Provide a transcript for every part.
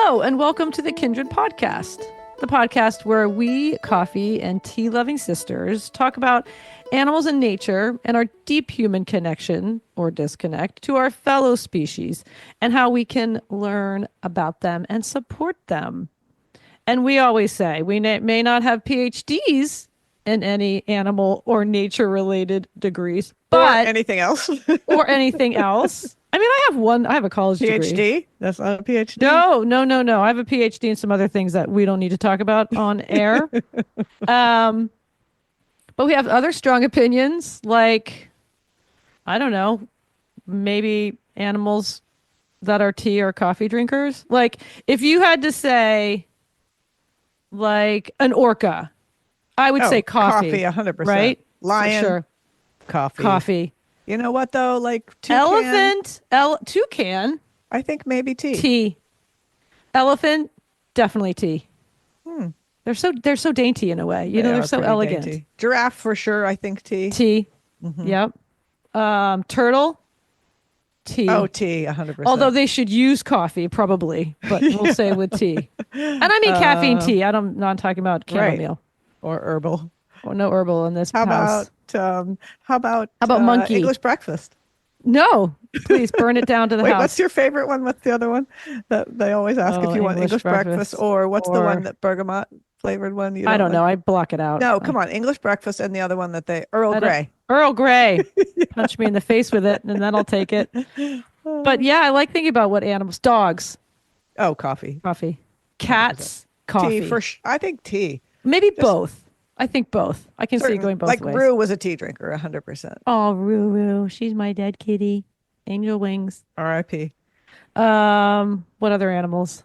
Hello, and welcome to the Kindred Podcast, the podcast where we, coffee and tea-loving sisters, talk about animals and nature and our deep human connection or disconnect to our fellow species and how we can learn about them and support them. And we always say we may not have PhDs in any animal or nature-related degrees, but or anything else. or anything else. I mean, I have a college PhD? degree. That's not a PhD? No. I have a PhD in some other things that we don't need to talk about on air. But we have other strong opinions, like, I don't know, maybe animals that are tea or coffee drinkers. Like, if you had to say, like, an orca, I would say coffee. Coffee, 100%. Right? Lion, For sure. coffee. Coffee. You know what, though? Like, Elephant, toucan. I think maybe tea. Tea. Elephant, definitely tea. Hmm. They're so dainty in a way. You know, they're so elegant. Dainty. Giraffe, for sure, I think tea. Tea. Mm-hmm. Yep. Turtle, tea. Oh, tea, 100%. Although they should use coffee, probably, but we'll say with tea. And I mean caffeine tea. I'm not talking about chamomile. Or herbal. Or no herbal in this house. How about monkey? English breakfast? No, please burn it down to the Wait, house. what's your favorite one? What's the other one that they always ask if you want English breakfast, or what's the one that bergamot flavored one? I don't know. I block it out. No, come on, English breakfast, and the other one that they Earl Grey. Earl Grey. Punch me in the face with it, and then I'll take it. But yeah, I like thinking about what animals. Dogs. Oh, coffee. Cats. 100%. Coffee. Tea I think tea. Maybe both. I think both. I can see it going both ways. Like Rue was a tea drinker, 100%. Oh, Rue. She's my dead kitty. Angel wings. R.I.P. What other animals?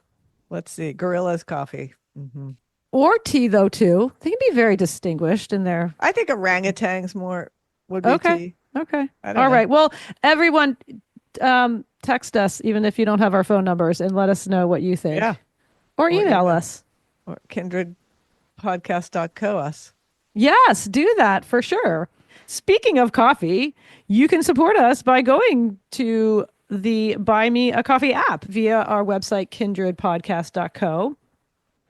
Let's see. Gorillas, coffee. Mm-hmm. Or tea, though, too. They can be very distinguished in their... I think orangutans would be tea. Okay. All right. Well, everyone, text us, even if you don't have our phone numbers, and let us know what you think. Yeah. Or email us. Or kindredpodcast.co us. Yes, do that for sure. Speaking of coffee, you can support us by going to the Buy Me a Coffee app via our website, kindredpodcast.co,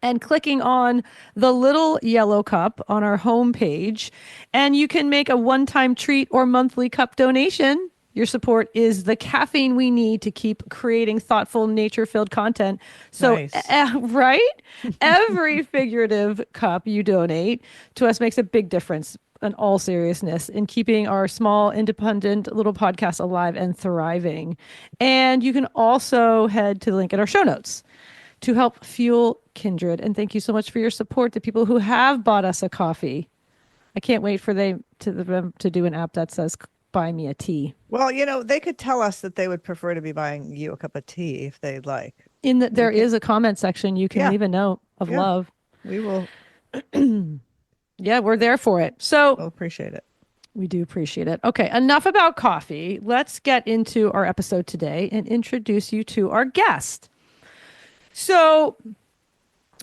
and clicking on the little yellow cup on our homepage. And you can make a one-time treat or monthly cup donation. Your support is the caffeine we need to keep creating thoughtful, nature-filled content. So, nice. Right? Every figurative cup you donate to us makes a big difference, in all seriousness, in keeping our small, independent little podcast alive and thriving. And you can also head to the link in our show notes to help fuel Kindred. And thank you so much for your support to people who have bought us a coffee. I can't wait for them to do an app that says, buy me a tea. Well, they could tell us that they would prefer to be buying you a cup of tea if they'd like. There is a comment section. You can leave a note of love. We will. Yeah, we're there for it. So we'll appreciate it. We do appreciate it. Okay, enough about coffee. Let's get into our episode today and introduce you to our guest. So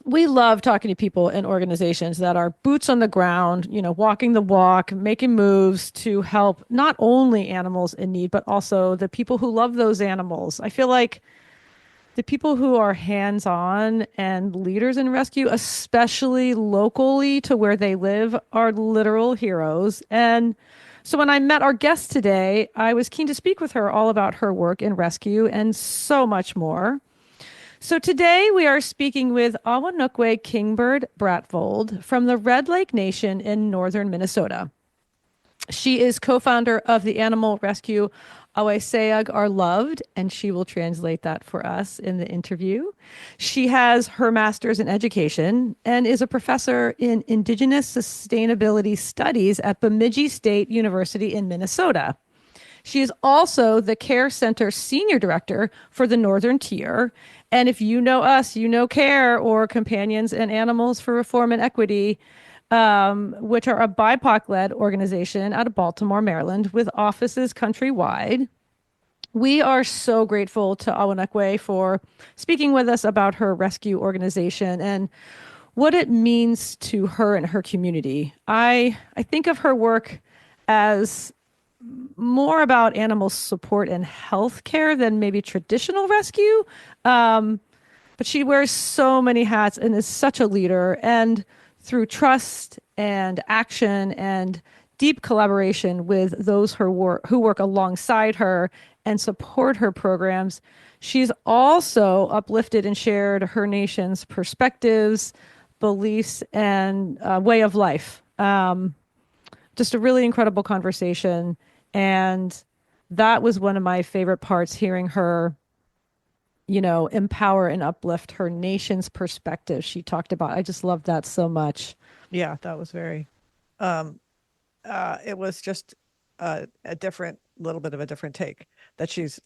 we love talking to people and organizations that are boots on the ground, walking the walk, making moves to help not only animals in need, but also the people who love those animals. I feel like the people who are hands-on and leaders in rescue, especially locally to where they live, are literal heroes. And so when I met our guest today, I was keen to speak with her all about her work in rescue and so much more. So today we are speaking with Awanookwe Kingbird-Bratvold from the Red Lake Nation in northern Minnesota. She is co-founder of the animal rescue Awesiinyag Are Loved, and she will translate that for us in the interview. She has her master's in education and is a professor in Indigenous Sustainability Studies at Bemidji State University in Minnesota. She is also the Care Center Senior Director for the Northern Tier. And if you know us, you know CARE, or Companions and Animals for Reform and Equity, which are a BIPOC-led organization out of Baltimore, Maryland, with offices countrywide. We are so grateful to Awanookwe for speaking with us about her rescue organization and what it means to her and her community. I think of her work as more about animal support and health care than maybe traditional rescue. but she wears so many hats and is such a leader. And through trust and action and deep collaboration with those who work alongside her and support her programs, she's also uplifted and shared her nation's perspectives, beliefs, and way of life. Just a really incredible conversation. And that was one of my favorite parts, hearing her, empower and uplift her nation's perspective. She talked about, I just loved that so much. Yeah, that was very, it was just a little bit of a different take that's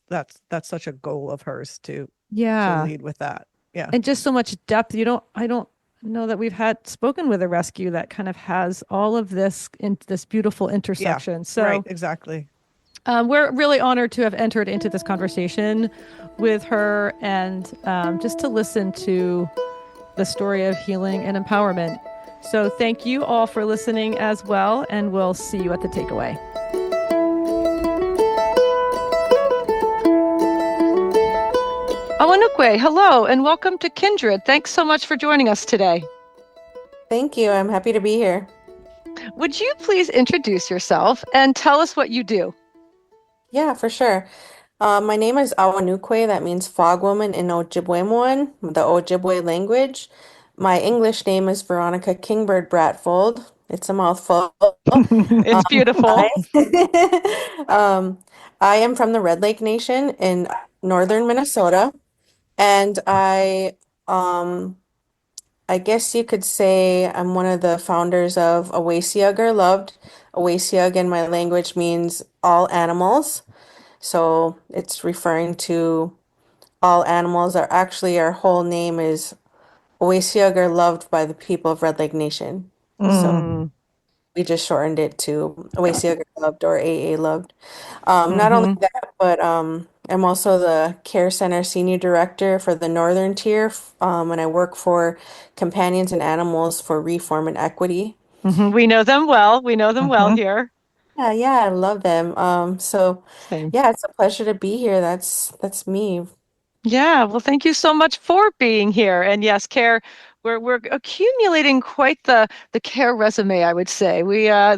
such a goal of hers to lead with that. Yeah. And just so much depth. I don't know that we've had spoken with a rescue that kind of has all of this in this beautiful intersection. Yeah, so right, exactly. We're really honored to have entered into this conversation with her and just to listen to the story of healing and empowerment. So thank you all for listening as well, and we'll see you at the takeaway. Awanookwe, hello, and welcome to Kindred. Thanks so much for joining us today. Thank you. I'm happy to be here. Would you please introduce yourself and tell us what you do? Yeah, for sure. My name is Awanookwe. That means fog woman in Ojibwe, the Ojibwe language. My English name is Awanookwe Kingbird-Bratvold. It's a mouthful. It's beautiful. I am from the Red Lake Nation in northern Minnesota, and I guess you could say I'm one of the founders of Awesiinyag or Loved. Awesiinyag in my language means all animals. So it's referring to all animals. Actually, our whole name is Awesiinyag or Loved by the people of Red Lake Nation. So we just shortened it to Awesiinyag or Loved or AA Loved. Not only that, but I'm also the Care Center Senior Director for the Northern Tier, and I work for Companions and Animals for Reform and Equity. We know them well. We know them well here. Yeah, I love them. Same. Yeah, it's a pleasure to be here. That's me. Yeah, well, thank you so much for being here. And yes, Care, we're accumulating quite the Care resume, I would say.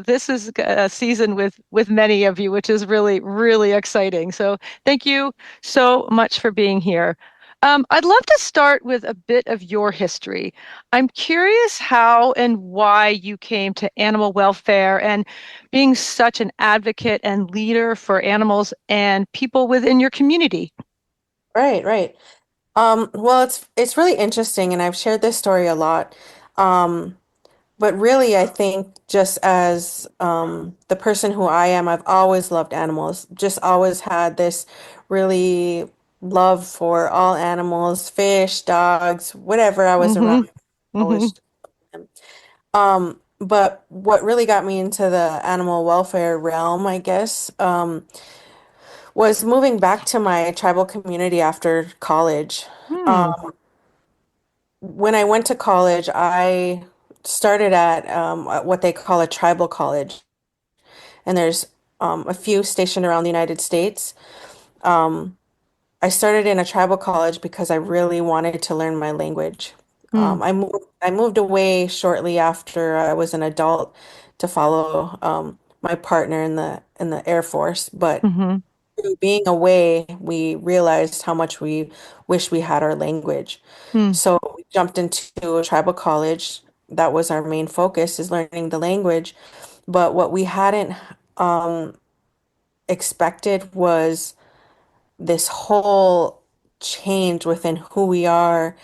This is a season with many of you, which is really, really exciting. So thank you so much for being here. I'd love to start with a bit of your history. I'm curious how and why you came to animal welfare and being such an advocate and leader for animals and people within your community. Right. Well, it's really interesting, and I've shared this story a lot. Um, but really, I think just as the person who I am, I've always loved animals. Just always had this really love for all animals, fish, dogs, whatever I was around. Always. But what really got me into the animal welfare realm, I guess, was moving back to my tribal community after college. When I went to college, I started at what they call a tribal college, and there's a few stationed around the United States. I started in a tribal college because I really wanted to learn my language. I moved away shortly after I was an adult to follow my partner in the Air Force, but through being away, we realized how much we wish we had our language. So we jumped into a tribal college. That was our main focus, is learning the language. But what we hadn't expected was this whole change within who we are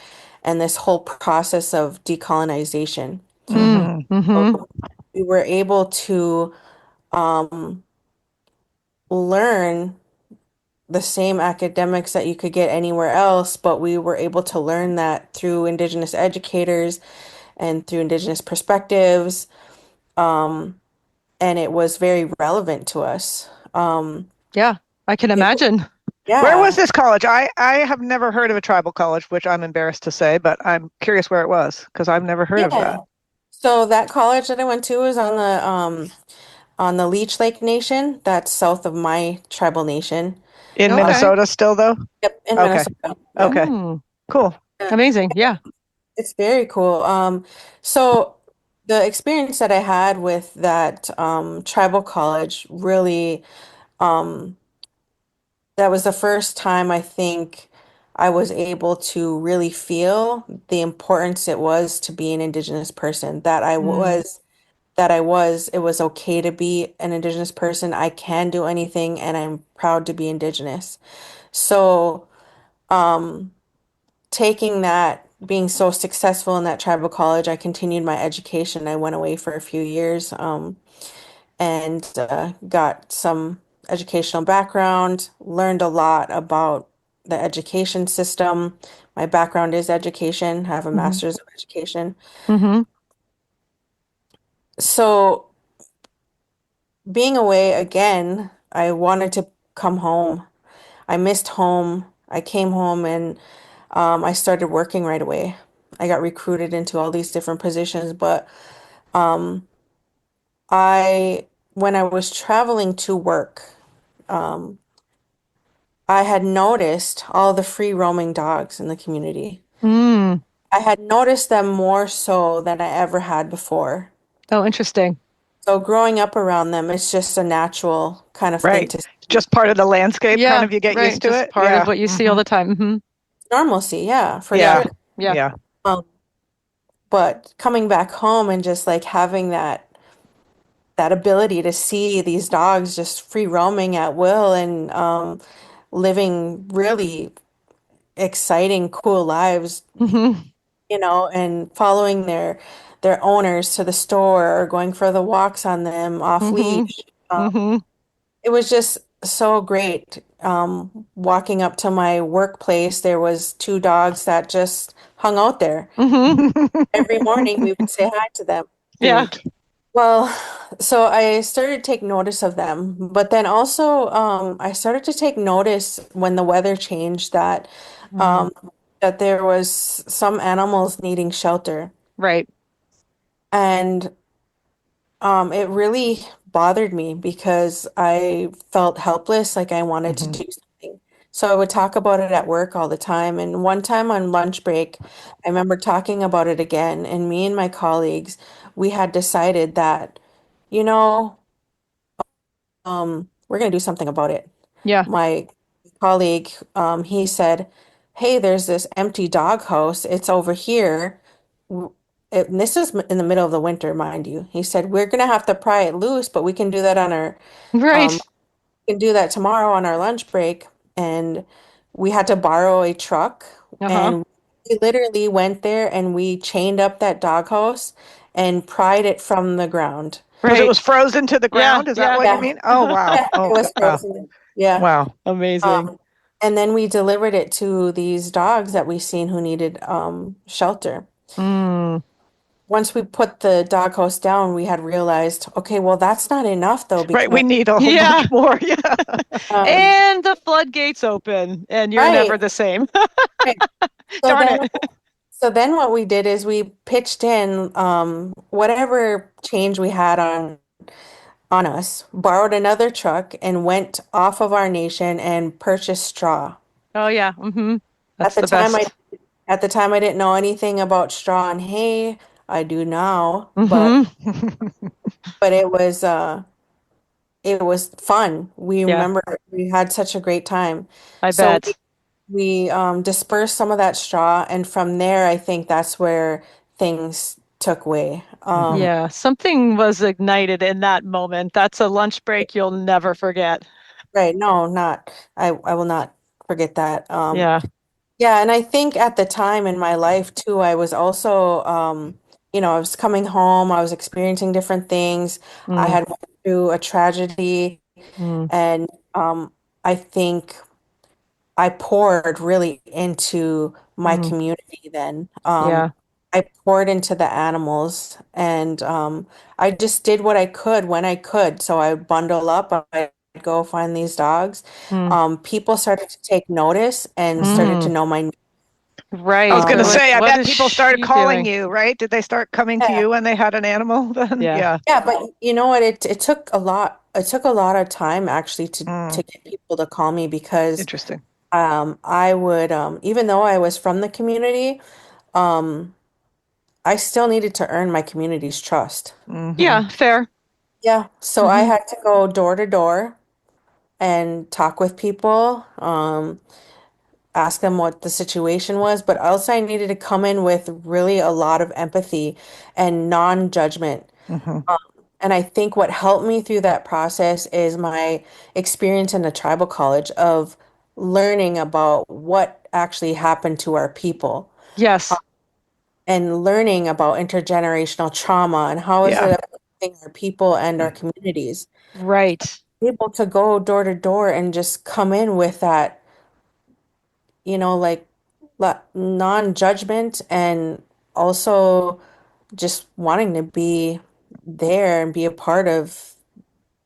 and this whole process of decolonization. So we were able to learn the same academics that you could get anywhere else, but we were able to learn that through Indigenous educators and through Indigenous perspectives. And it was very relevant to us. Yeah, I can imagine. Yeah. Where was this college? I have never heard of a tribal college, which I'm embarrassed to say, but I'm curious where it was because I've never heard of that. So that college that I went to was on the Leech Lake Nation. That's south of my tribal nation. In Minnesota still, though? Yep, in Okay. Minnesota. Okay. Cool. Amazing. Yeah. It's very cool. So the experience that I had with that tribal college really, um, that was the first time I think I was able to really feel the importance it was to be an Indigenous person, Mm. it was okay to be an Indigenous person. I can do anything and I'm proud to be Indigenous. So, um, taking that, being so successful in that tribal college, I continued my education. I went away for a few years, and got some educational background, learned a lot about the education system. My background is education, I have a Hmm. master's of education. Hmm. So being away again, I wanted to come home. I missed home. I came home and I started working right away. I got recruited into all these different positions, but um, when I was traveling to work, um, I had noticed all the free roaming dogs in the community. Mm. I had noticed them more so than I ever had before. Oh, interesting. So growing up around them, it's just a natural kind of thing Right. to see. Just part of the landscape, kind Yeah, of, you get right. used to Just it. part of Yeah. what you see all the time. Hmm. Normalcy, yeah, for Yeah. Yeah. sure. Yeah. Yeah. Um, but coming back home and just like having that ability to see these dogs just free roaming at will and living really exciting, cool lives, Hmm. and following their owners to the store or going for the walks on them off Hmm. leash. Hmm. It was just so great. Walking up to my workplace, there was two dogs that just hung out there. Hmm. Every morning we would say hi to them. Yeah. Cute. Well, so I started to take notice of them, but then also I started to take notice when the weather changed Mm. um, that there was some animals needing shelter, Right. and it really bothered me because I felt helpless, like I wanted to Hmm. do something. So I would talk about it at work all the time. And one time on lunch break, I remember talking about it again, and me and my colleagues, we had decided that, you know, we're going to do something about it. Yeah. My colleague, he said, "Hey, there's this empty doghouse. It's over here." And this is in the middle of the winter, mind you. He said, "We're gonna have to pry it loose, but we can do that on our, Right. um, we can do that tomorrow on our lunch break." And we had to borrow a truck, Uh-huh. and we literally went there and we chained up that doghouse and pried it from the ground. Because it Right. was frozen to the Yeah. ground. Is that Yeah. what you Yeah, mean? Oh, wow. yeah, it Oh, was wow. frozen. Yeah. Wow. Amazing. Um, and then we delivered it to these dogs that we seen who needed shelter. Mm. Once we put the dog house down, we had realized, okay, well, that's not enough though, Right. because We need a whole Yeah. bunch more. Yeah. um, And the floodgates open, and you're right, never the same. right. So Darn then, it. what we did is we pitched in whatever change we had on us, borrowed another truck, and went off of our nation and purchased straw. Oh yeah. Hmm. At That's the the time, best. I didn't know anything about straw and hay. I do now, Hmm. but it was fun. We Yeah, remember we had such a great time. I So bet. we dispersed some of that straw, and from there, I think that's where things took way. Hmm. Yeah, something was ignited in that moment. That's a lunch break you'll never forget. Right? No, not. I will not forget that. Yeah. Yeah, and I think at the time in my life too, I was also, I was coming home. I was experiencing different things. I Mm. had went through a tragedy, Mm. and I think I poured really into my Mm. community then. Yeah. I poured into the animals, and I just did what I could when I could. So I bundle up, I'd go find these dogs. Mm. People started to take notice and started to Mm. know my name. I was Right. going They're to Um, like, say, I what bet is people started she calling doing? you, right? Did they start coming to yeah, you when they had an animal then? Yeah. Yeah. yeah, but you know what? It took a lot. It took a lot of time actually to Mm, get people to call me because interesting. I would, even though I was from the community, um, I still needed to earn my community's trust. Hmm. Yeah, fair. Yeah, so I Hmm. had to go door to door and talk with people, ask them what the situation was, but also I needed to come in with really a lot of empathy and non-judgment. Hmm. And I think what helped me through that process is my experience in a tribal college of learning about what actually happened to our people Yes. and learning about intergenerational trauma and how is Yeah. it affecting our people and our communities. Right. Able to go door to door and just come in with that, like non-judgment and also just wanting to be there and be a part of,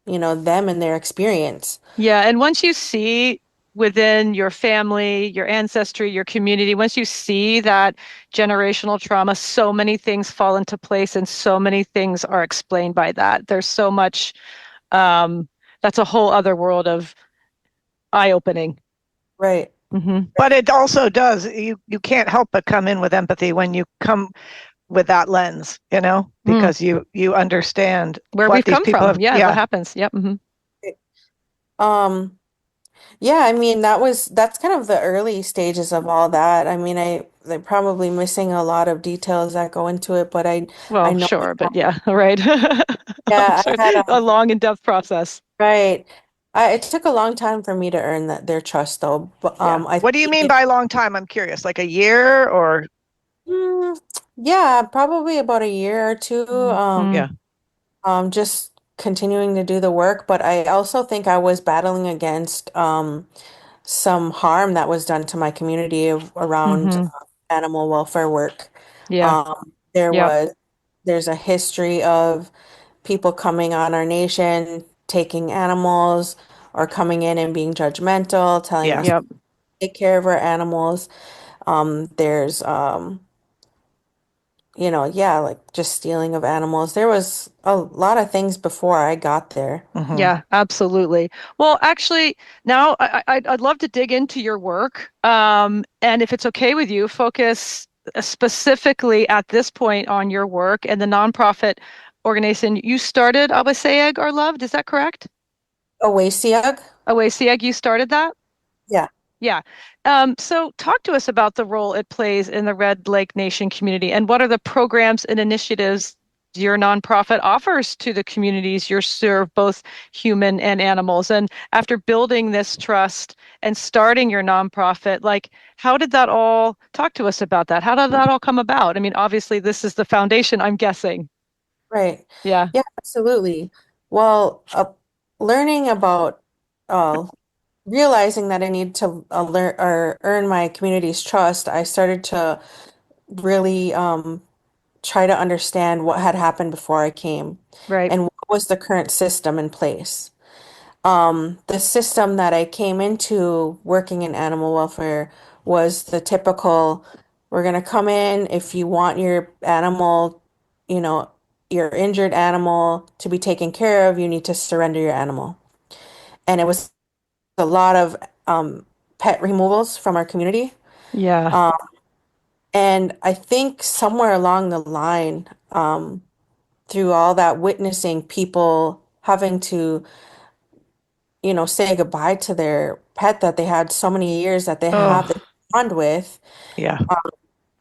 them and their experience. Yeah, and once you see within your family, your ancestry, your community, once you see that generational trauma, so many things fall into place and so many things are explained by that. There's so much, um, that's a whole other world of eye-opening. Right. Hmm. But it also does, you can't help but come in with empathy when you come with that lens, Mm. because you understand Where what we've these come people from. have. Yeah, what Yeah. happens. Yep. Hmm. Um, yeah, I mean that's kind of the early stages of all that. I mean, they're probably missing a lot of details that go into it, but I Well, know sure, but yeah, right. I'm yeah, sure I had a long, in-depth process. right. It took a long time for me to earn their trust though. But Yeah. I What do you think mean by long time? I'm curious, like a year or mm, yeah, probably about a year or two. Mm. yeah. Just continuing to do the work, but I also think I was battling against some harm that was done to my community around Hmm. animal welfare work. Yeah. There Yep. there's a history of people coming on our nation, taking animals, or coming in and being judgmental, telling Yeah. us to Yep. take care of our animals. There's yeah, like just stealing of animals. There was a lot of things before I got there. Hmm. Yeah, absolutely. Well, actually, now I'd love to dig into your work. And if it's okay with you, focus specifically at this point on your work and the nonprofit organization you started, Awesiinyag Our Loved. Is that correct? Awesiinyag? Awesiinyag, you started that? Yeah. Yeah. So talk to us about the role it plays in the Red Lake Nation community and what are the programs and initiatives your nonprofit offers to the communities you serve, both human and animals. And after building this trust and starting your nonprofit, like how did that all talk to us about that? How did that all come about? I mean, obviously, this is the foundation, I'm guessing. Right. Yeah. Yeah, absolutely. Well, learning about uh, realizing that I need to learn or earn my community's trust, I started to really try to understand what had happened before I came Right. and what was the current system in place. The system that I came into working in animal welfare was the typical, we're going to come in if you want your animal, you know, your injured animal to be taken care of, you need to surrender your animal. And it was a lot of pet removals from our community. Yeah. Um, and I think somewhere along the line, through all that witnessing people having to say goodbye to their pet that they had so many years that they have this Oh, bond with. Yeah. Um,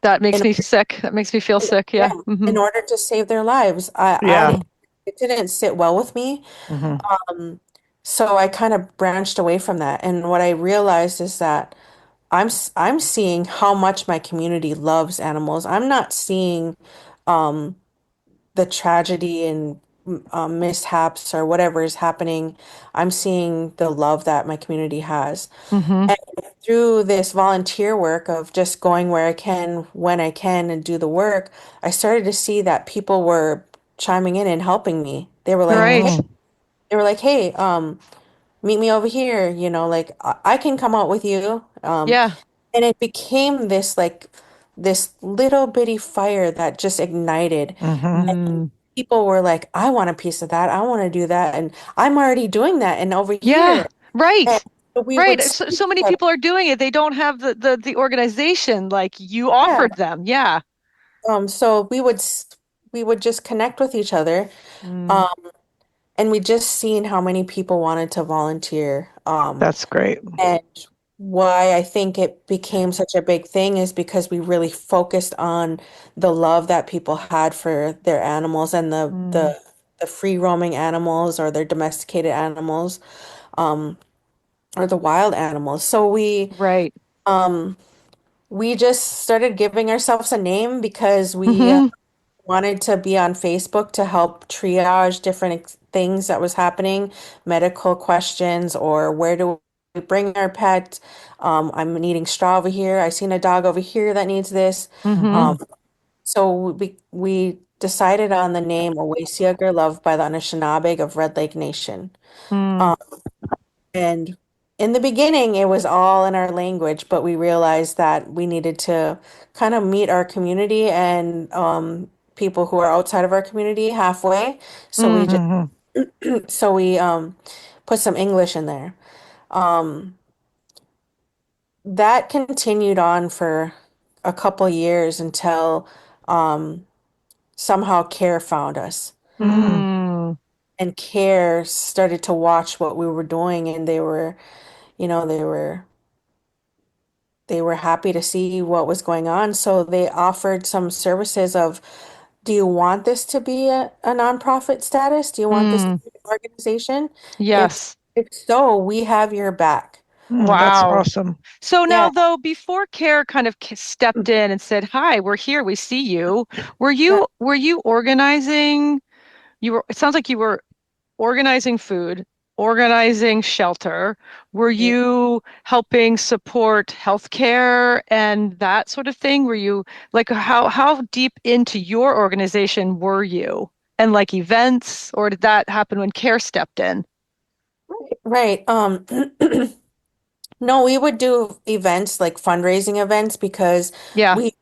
that in, makes me sick. That makes me feel sick. yeah, Yeah. Hmm. in order to save their lives. Yeah. It didn't sit well with me. Hmm. Um, so I kind of branched away from that. And what I realized is that I'm seeing how much my community loves animals. I'm not seeing um, the tragedy and mishaps or whatever is happening. I'm seeing the love that my community has. Hmm. And through this volunteer work of just going where I can, when I can, and do the work, I started to see that people were chiming in and helping me. Right. They were like, hey, meet me over here, like I can come out with you. Yeah. And it became this little bitty fire that just ignited. Hmm. Mm. People were like, I want a piece of that. I want to do that. And I'm already doing that. And over Yeah. here. And Right. we would Right. see So each many other. people are doing it. They don't have the organization like you Yeah. offered them. Yeah. So we would just connect with each other. Mm. Um, and we just seen how many people wanted to volunteer. That's great. And why I think it became such a big thing is because we really focused on the love that people had for their animals and Mm. the free roaming animals or their domesticated animals, um, or the wild animals. So Right. um, we just started giving ourselves a name because we Hmm. wanted to be on Facebook to help triage different things that was happening, medical questions, or where do we bring our pet? I'm needing straw over here. I seen a dog over here that needs this. Hmm. Um, so we decided on the name Awesiinyag, loved by the Anishinaabe of Red Lake Nation. Mm. Um, and in the beginning, it was all in our language, but we realized that we needed to kind of meet our community and people who are outside of our community halfway. So we Mm. just Hmm. so we put some English in there. Um, that continued on for a couple years until um, somehow CARE found us. Mm. Mm. And CARE started to watch what we were doing, and you know, they were happy to see what was going on. So they offered some services of, do you want this to be a nonprofit status? Do you want this to Mm. be an organization? If Yes. if so, we have your back. That's Wow. awesome. So Yeah. now, though, before CARE kind of stepped in and said, "Hi, we're here. We see you." Yeah. Were you organizing? You were. It sounds like you were organizing food, organizing shelter. Were Yeah. you helping support healthcare and that sort of thing? Were you like how deep into your organization were you? And like events, or did that happen when CARE stepped in? Right. No, we would do events like fundraising events because Yeah. we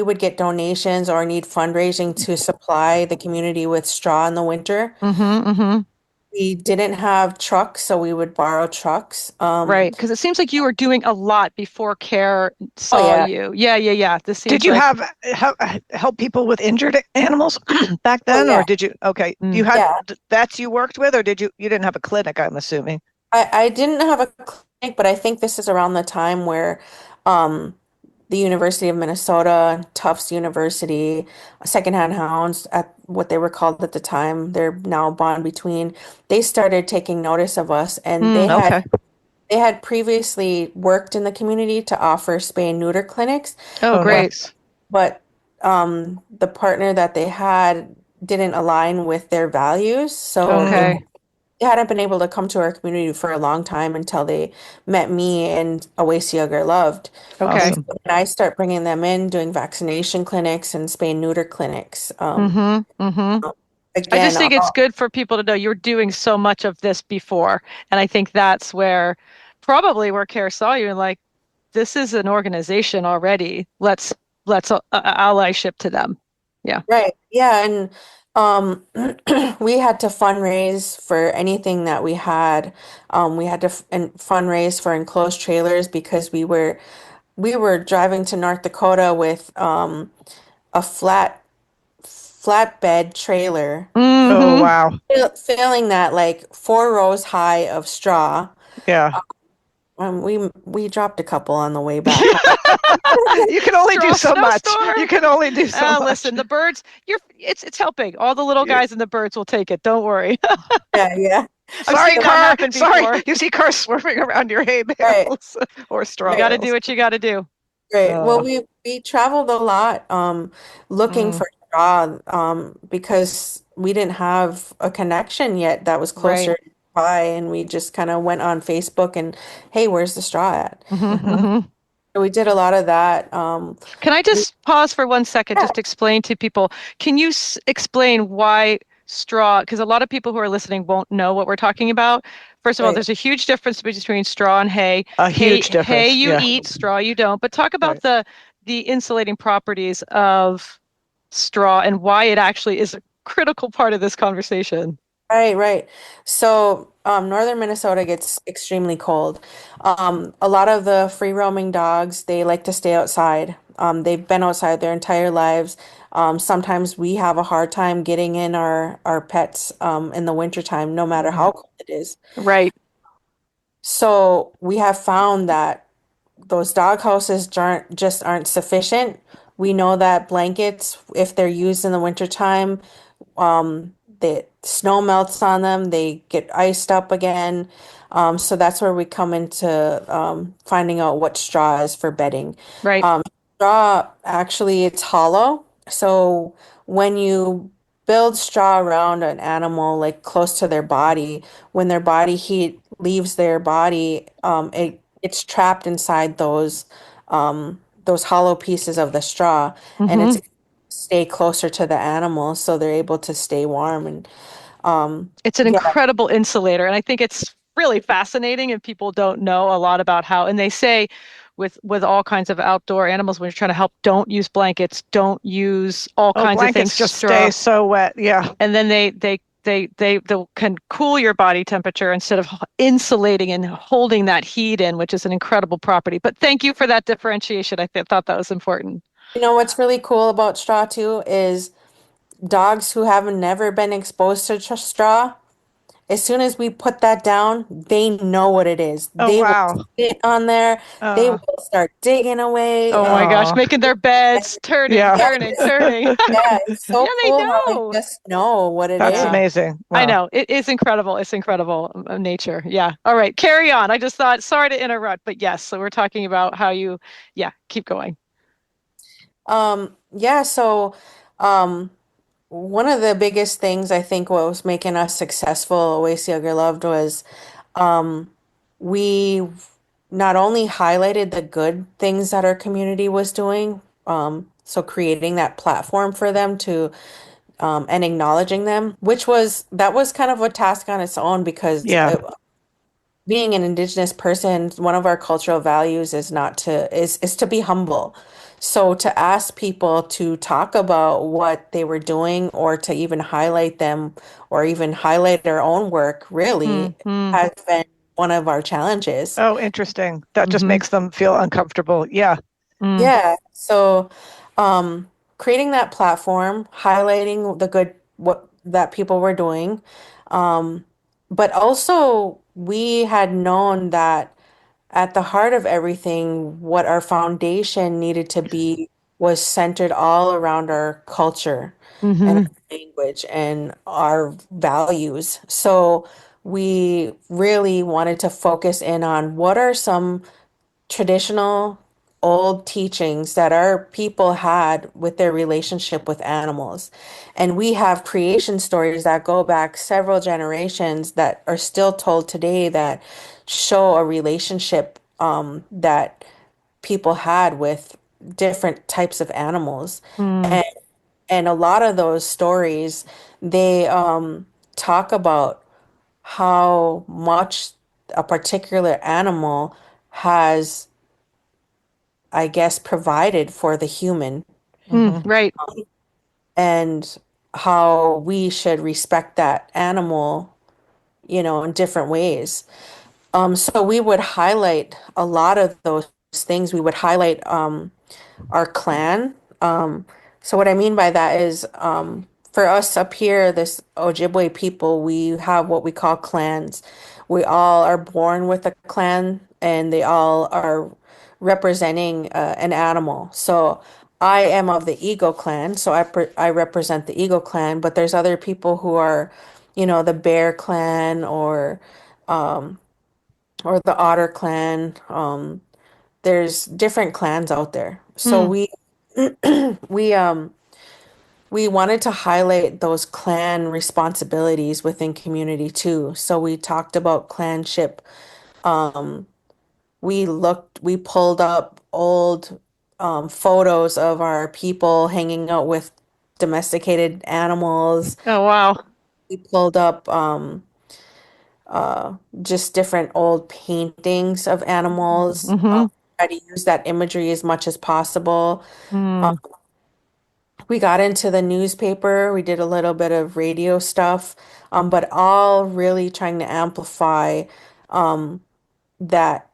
would get donations or need fundraising to supply the community with straw in the winter. Mm-hmm. Mm-hmm. We didn't have trucks, so we would borrow trucks. Right. Because it seems like you were doing a lot before CARE Oh saw yeah. you. Yeah, yeah, yeah. This Did seems you like have help people with injured animals back Oh then, or yeah. did you? Okay, you mm, had Yeah. vets you worked with, or did you? You didn't have a clinic, I'm assuming. I didn't have a clinic, but I think this is around the time where um, the University of Minnesota, Tufts University, Secondhand Hounds, at what they were called at the time, they're now Bond Between, they started taking notice of us, and mm. Okay. they had previously worked in the community to offer spay and neuter clinics, Oh, Oh, but great. nice. the partner that they had didn't align with their values, so Okay. they hadn't been able to come to our community for a long time until they met me and Awesiinyag loved. And Okay. so Awesome. then I start bringing them in, doing vaccination clinics and spay and neuter clinics. Mm-hmm. Mm-hmm. I Again, just think it's good for people to know you're doing so much of this before. And I think that's where probably where CARE saw you and like, this is an organization already. Let's allyship to them. Yeah. right, yeah, and um, we had to fundraise for anything that we had. We had to fundraise for enclosed trailers because we were driving to North Dakota with a flatbed trailer, Oh, Mm-hmm. wow. filling that like 4 rows high of straw. Yeah. We dropped a couple on the way back home. You can only do Straw so much. You snowstorm. can only do so much. Listen, the birds, it's helping. All the little You- guys and the birds will take it. Don't worry. Yeah, yeah. I've Sorry, seen that car. happen Sorry. before. You see cars swerving around your hay Right, bales or straw You right, got to do bales. what you got to do. right. Well, Uh, we traveled a lot looking Mm, for straw because we didn't have a connection yet that was right. closer by, and we just kind of went on Facebook and, hey, where's the straw at? Mm-hmm. mhm. Mm-hmm. So we did a lot of that. Can I We, just pause for 1 second, yeah, just explain to people? Can you explain why straw? Because a lot of people who are listening won't know what we're talking about. First of all, right. there's a huge difference between straw and hay. A huge Hay difference. you Yeah. eat, straw you don't. But talk about Right. the insulating properties of straw and why it actually is a critical part of this conversation. Right, right. So, northern Minnesota gets extremely cold. A lot of the free roaming dogs, they like to stay outside. They've been outside their entire lives. Sometimes we have a hard time getting in our pets in the wintertime, no matter Mhm. how cold it is. Right. So we have found that those dog houses aren't sufficient. We know that blankets, if they're used in the wintertime, the snow melts on them, they get iced up again. So that's where we come into finding out what straw is for bedding. Right. Straw, actually, it's hollow. So when you build straw around an animal, like close to their body, when their body heat leaves their body, it's trapped inside those hollow pieces of the straw, and Hmm. it's stay closer to the animal, so they're able to stay warm. And It's an yeah, incredible insulator. And I think it's really fascinating and people don't know a lot about how, and they say with all kinds of outdoor animals, when you're trying to help, don't use blankets, don't use all Oh, kinds of things, blankets just straw. stay so wet. Yeah. And then they can cool your body temperature instead of insulating and holding that heat in, which is an incredible property. But thank you for that differentiation. I thought that was important. you know what's really cool about straw too is dogs who haven't never been exposed to straw. As soon as we put that down, they know what it is. Oh, They will wow. sit on there. They Uh, will start digging away, Oh and my gosh, oh, making their beds, turning, yeah. turning, turning. yeah, it's Yeah, so they cool how they know. just know what it That's is. Yeah. amazing. I Wow. know. It is incredible. It's incredible nature. Yeah. All right. Carry on. I just thought, sorry to interrupt, but yes. So we're talking about how you, yeah, keep going. Yeah, so um one of the biggest things I think what was making us successful, Awesiinyag loved, was um we not only highlighted the good things that our community was doing, so creating that platform for them to and acknowledging them, that was kind of a task on its own because Yeah. being an Indigenous person, one of our cultural values is not to is to be humble. So to ask people to talk about what they were doing or to even highlight them or even highlight their own work really Mm-hmm. has been one of our challenges. Oh, interesting. That just Mm-hmm. makes them feel uncomfortable. Yeah. Mm. Yeah. So creating that platform, highlighting the good what that people were doing. Um, but also we had known that at the heart of everything, what our foundation needed to be was centered all around our culture and Mm-hmm. our language and our values. So we really wanted to focus in on what are some traditional old teachings that our people had with their relationship with animals. And we have creation stories that go back several generations that are still told today that show a relationship that people had with different types of animals. Mm. And and a lot of those stories, they talk about how much a particular animal has, I guess, provided for the human Mm. Hmm. Right. and how we should respect that animal, in different ways. So we would highlight a lot of those things. We would highlight our clan. So what I mean by that is for us up here, this Ojibwe people, we have what we call clans. We all are born with a clan and they all are representing an animal. So I am of the Eagle clan, so I represent the Eagle clan, but there's other people who are, the Bear clan or the Otter clan. There's different clans out there. So Mm. we we wanted to highlight those clan responsibilities within community too. So we talked about clanship. Um, we pulled up old photos of our people hanging out with domesticated animals. Oh, wow. We pulled up just different old paintings of animals. Mm-hmm. Try to use that imagery as much as possible. Mm. We got into the newspaper, we did a little bit of radio stuff, but all really trying to amplify um, that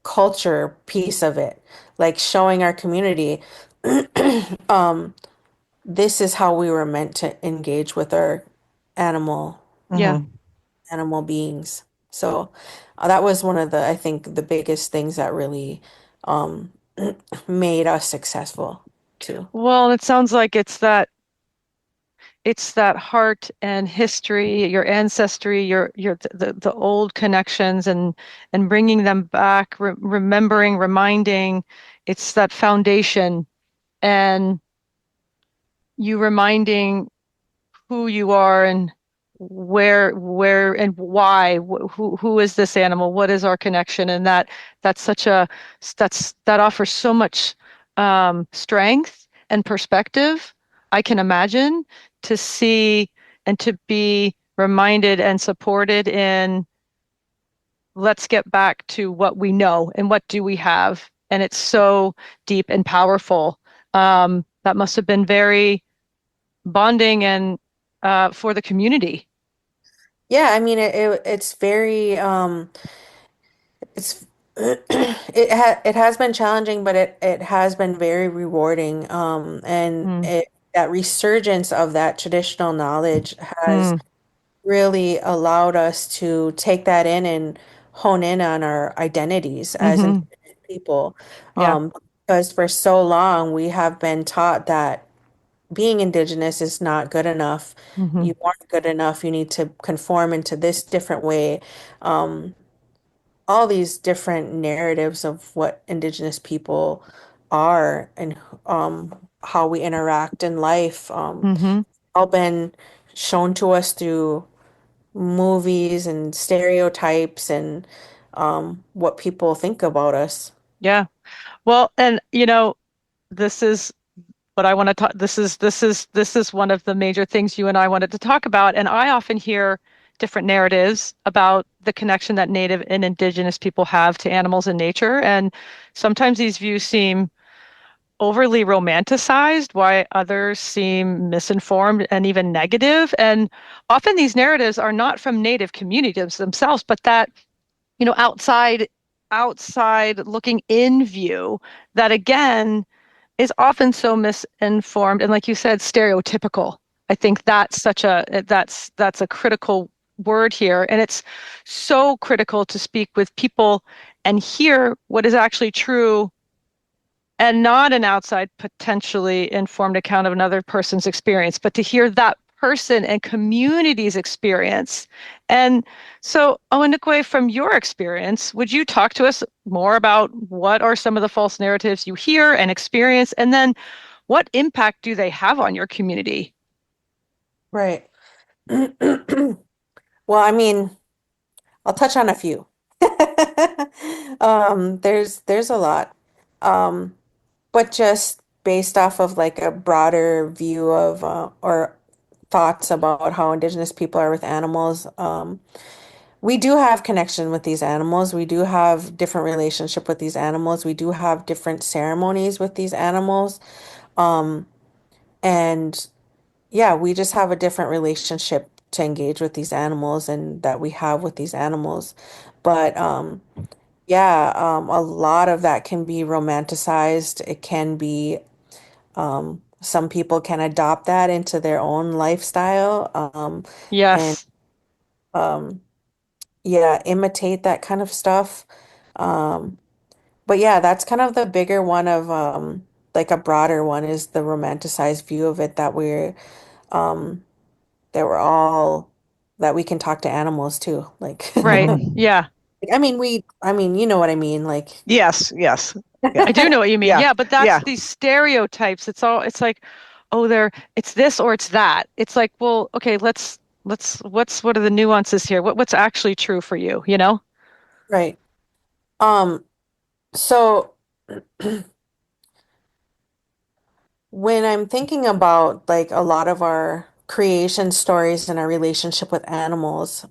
culture piece of it, like showing our community um, this is how we were meant to engage with our animal Yeah. Hmm. animal beings. So that was one of I think, the biggest things that really um, made us successful too. Well, it sounds like it's that heart and history, your ancestry, your the old connections and bringing them back, remembering, reminding. It's that foundation and you reminding who you are and where and why. Who is this animal? What is our connection? And that's such a that offers so much strength and perspective. I can imagine to see and to be reminded and supported in let's get back to what we know and what do we have. And it's so deep and powerful. That must have been very bonding and for the community. Yeah, I mean it's very it's it has been challenging, but it has been very rewarding. And Mm, that resurgence of that traditional knowledge has mm, really allowed us to take that in and hone in on our identities as hmm. Indigenous people. Yeah. Because for so long we have been taught that being Indigenous is not good enough. Hmm. You aren't good enough. You need to conform into this different way. Um, all these different narratives of what Indigenous people are and how we interact in life, Hmm. all been shown to us through movies and stereotypes and what people think about us. Yeah. Well, and this is what I want to talk. This is one of the major things you and I wanted to talk about. And I often hear different narratives about the connection that Native and Indigenous people have to animals and nature. And sometimes these views seem overly romanticized, while others seem misinformed and even negative. And often these narratives are not from Native communities themselves, but that, outside looking in view that again is often so misinformed and like you said, stereotypical. I think that's a critical word here. And it's so critical to speak with people and hear what is actually true and not an outside potentially informed account of another person's experience, but to hear that person and community's experience. And so, Awanookwe, from your experience, would you talk to us more about what are some of the false narratives you hear and experience, and then what impact do they have on your community? Right. Well, I mean, I'll touch on a few. There's a lot. Um, but just based off of like a broader view of or thoughts about how Indigenous people are with animals, we do have connection with these animals. We do have different relationship with these animals. We do have different ceremonies with these animals. Um, and yeah, we just have a different relationship to engage with these animals and that we have with these animals. But yeah, a lot of that can be romanticized. It can be, some people can adopt that into their own lifestyle, and Yes, um, yeah, imitate that kind of stuff. Um, but yeah, that's kind of the bigger one of like a broader one is the romanticized view of it um, that we're all that we can talk to animals too. Like, right. Yeah, I mean, you know what I mean? Like, Yes, yes. Yeah. I do know what you mean. Yeah. Yeah, but that's Yeah. these stereotypes. It's like, oh, it's this or it's that. It's like, well, okay, what are the nuances here? What's actually true for you, you know? right. Um, so when I'm thinking about like a lot of our creation stories and our relationship with animals,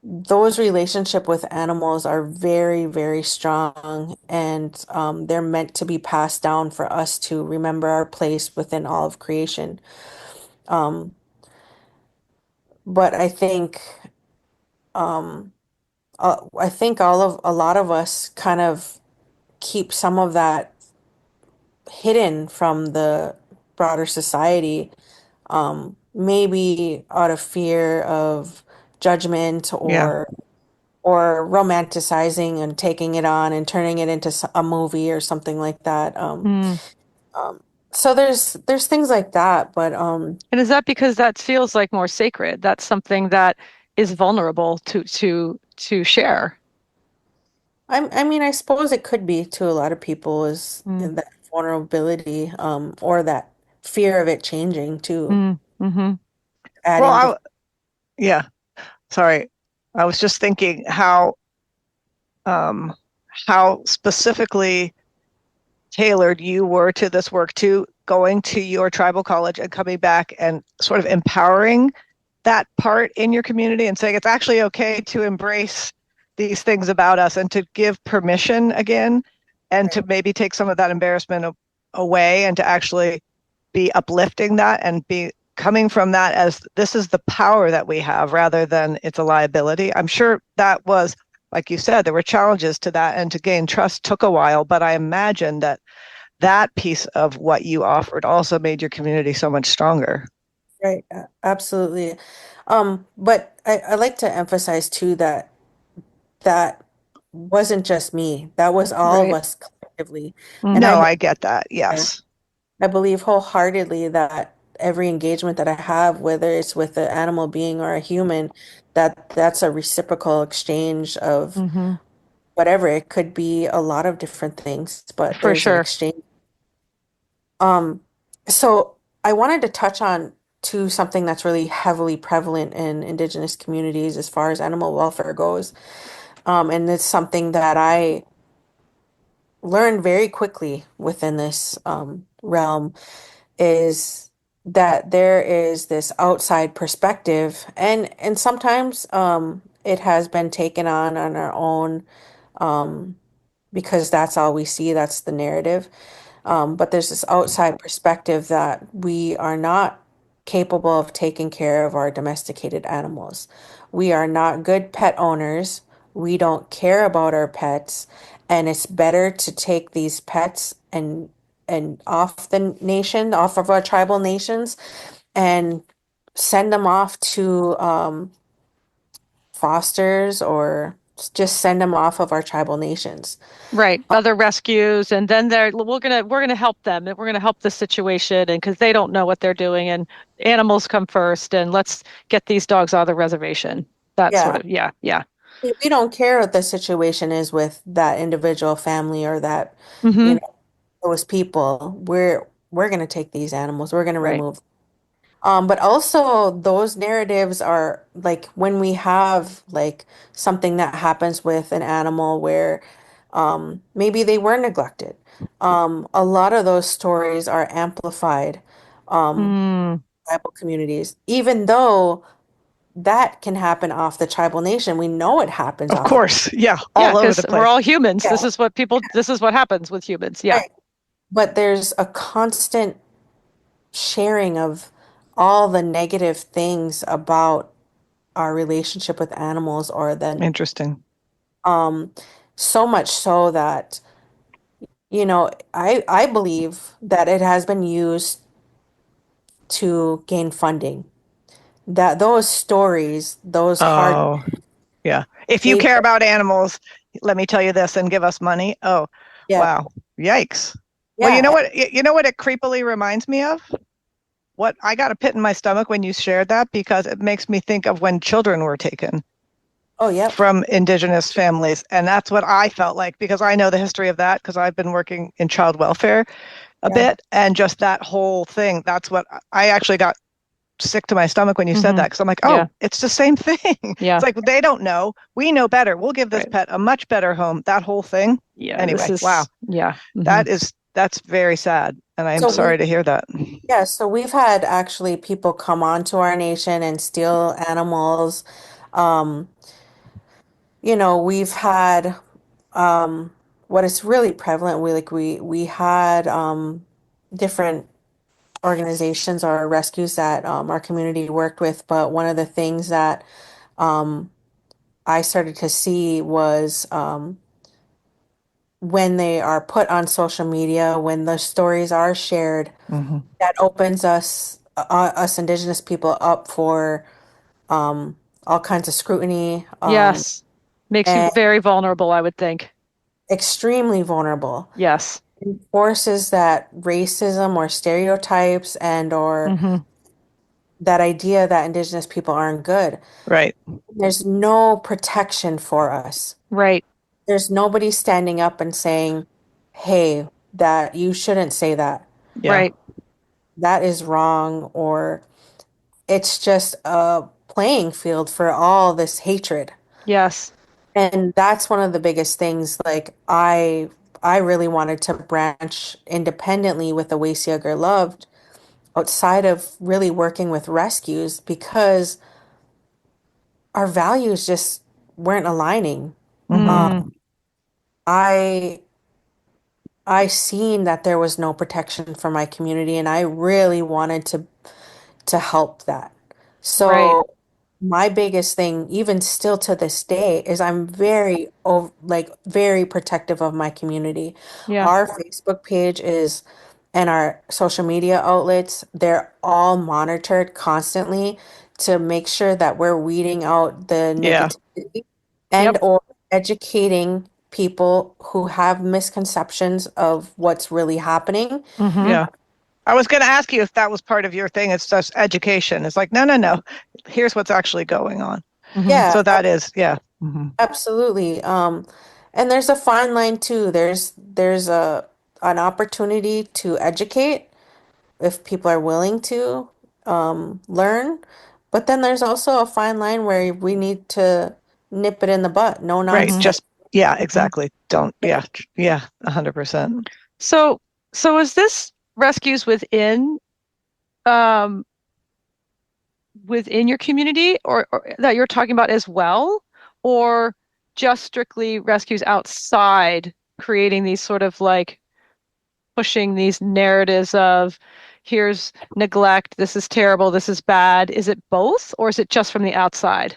those relationship with animals are very, very strong, and they're meant to be passed down for us to remember our place within all of creation. Um, but um, I think a lot of us kind of keep some of that hidden from the broader society, maybe out of fear of judgment Yeah. or romanticizing and taking it on and turning it into a movie or something like that. Mm. Um, so there's things like that, but And is that because that feels like more sacred? That's something that is vulnerable to share. I mean, I suppose it could be to a lot of people is Mm. that vulnerability, or that fear of it changing too, Mm. Hmm. Well, adding different. yeah, sorry. I was just thinking um, how specifically tailored you were to this work, to going to your tribal college and coming back and sort of empowering that part in your community and saying it's actually okay to embrace these things about us and to give permission again, and to maybe take some of that embarrassment away, and to actually be uplifting that and be coming from that as this is the power that we have rather than it's a liability. I'm sure that was, like you said, there were challenges to that, and to gain trust took a while, but I imagine that that piece of what you offered also made your community so much stronger. Right, absolutely. But I like to emphasize too that that wasn't just me. That was all of Right. us collectively. Mm. And No, I get that. yeah, Yes. I believe wholeheartedly that every engagement that I have, whether it's with an animal being or a human, that's a reciprocal exchange of Hmm. whatever. It could be a lot of different things, but For there's an sure. exchange. Um, so I wanted to touch on to something that's really heavily prevalent in Indigenous communities as far as animal welfare goes. And it's something that I learned very quickly within this realm is that there is this outside perspective, and sometimes it has been taken on our own, um, because that's all we see, that's the narrative. But there's this outside perspective that we are not capable of taking care of our domesticated animals. We are not good pet owners. We don't care about our pets, and it's better to take these pets and off the nation, off of our tribal nations, and send them off to fosters, or just send them off of our tribal nations. Right. Other rescues, and then we're gonna help them, and we're gonna help the situation, and because they don't know what they're doing, and animals come first, and let's get these dogs out of the reservation. That sort Yeah, of, yeah, yeah. we don't care what the situation is with that individual family or that, you Hmm. know, those people. We're gonna take these animals. We're gonna Right. remove. But also those narratives are like when we have like something that happens with an animal where maybe they were neglected. A lot of those stories are amplified, um, Mm. tribal communities, even though that can happen off the tribal nation. We know it happens Of off of. course. Yeah. Yeah, All over because the we're place. all humans. Yeah, This is what happens with humans. Yeah. right. But there's a constant sharing of all the negative things about our relationship with animals, or then Interesting. um so much so that I believe that it has been used to gain funding, that those stories, those hard, Oh, yeah. If you they, care about animals, let me tell you this and give us money. Oh, yeah, wow. Yikes. Well, you know yeah, what? You know what it creepily reminds me of? What I got a pit in my stomach when you shared that, because it makes me think of when children were taken oh yep, from Indigenous families. And that's what I felt like, because I know the history of that, because I've been working in child welfare a yeah, bit. And just that whole thing, that's what I actually got sick to my stomach when you said Hmm. that, because I'm like, Yeah. oh, it's the same thing. It's Yeah. like they don't know. We know better. We'll give this Right. pet a much better home. That whole thing. Yeah. This Anyway, wow. is, yeah. Hmm. That's very sad. And I'm so sorry to hear that. we've had actually people come onto our nation and steal animals, um we've had what is really prevalent. We had different organizations or rescues that our community worked with, but one of the things that um, I started to see was when they are put on social media, when the stories are shared, Hmm. that opens us Indigenous people up for all kinds of scrutiny, Yes. Makes you and very vulnerable, I would think. extremely vulnerable. Yes. Forces that racism or stereotypes and or Hmm. that idea that Indigenous people aren't good. Right. There's no protection for us. Right. There's nobody standing up and saying, hey, that you shouldn't say that. Yeah. Right. That is wrong, or it's just a playing field for all this hatred. Yes. And that's one of the biggest things. Like I really wanted to branch independently with the Awesiinyag Loved outside of really working with rescues because our values just weren't aligning. Hmm. Mm. I I seen that there was no protection for my community and I really wanted to help that. Right. So my biggest thing, even still to this day, is I'm very protective of my community. Yeah. Our Facebook page is and our social media outlets, they're all monitored constantly to make sure that we're weeding out the Yeah. negativity Yep. and or educating people who have misconceptions of what's really happening. Hmm. Yeah. I was going to ask you if that was part of your thing. It's just education. It's like, no, no, no. Here's what's actually going on. Hmm. Yeah, So that is, yeah. Hmm. absolutely. And there's a fine line too. There's a an opportunity to educate if people are willing to learn, but then there's also a fine line where we need to nip it in the butt. No Right. nonsense. Just, yeah, exactly. Don't, yeah, yeah, 100%. So, so is this rescues um, within your community or that you're talking about as well, or just strictly rescues outside, creating these sort of like pushing these narratives of here's neglect, this is terrible, this is bad. Is it both, or is it just from the outside?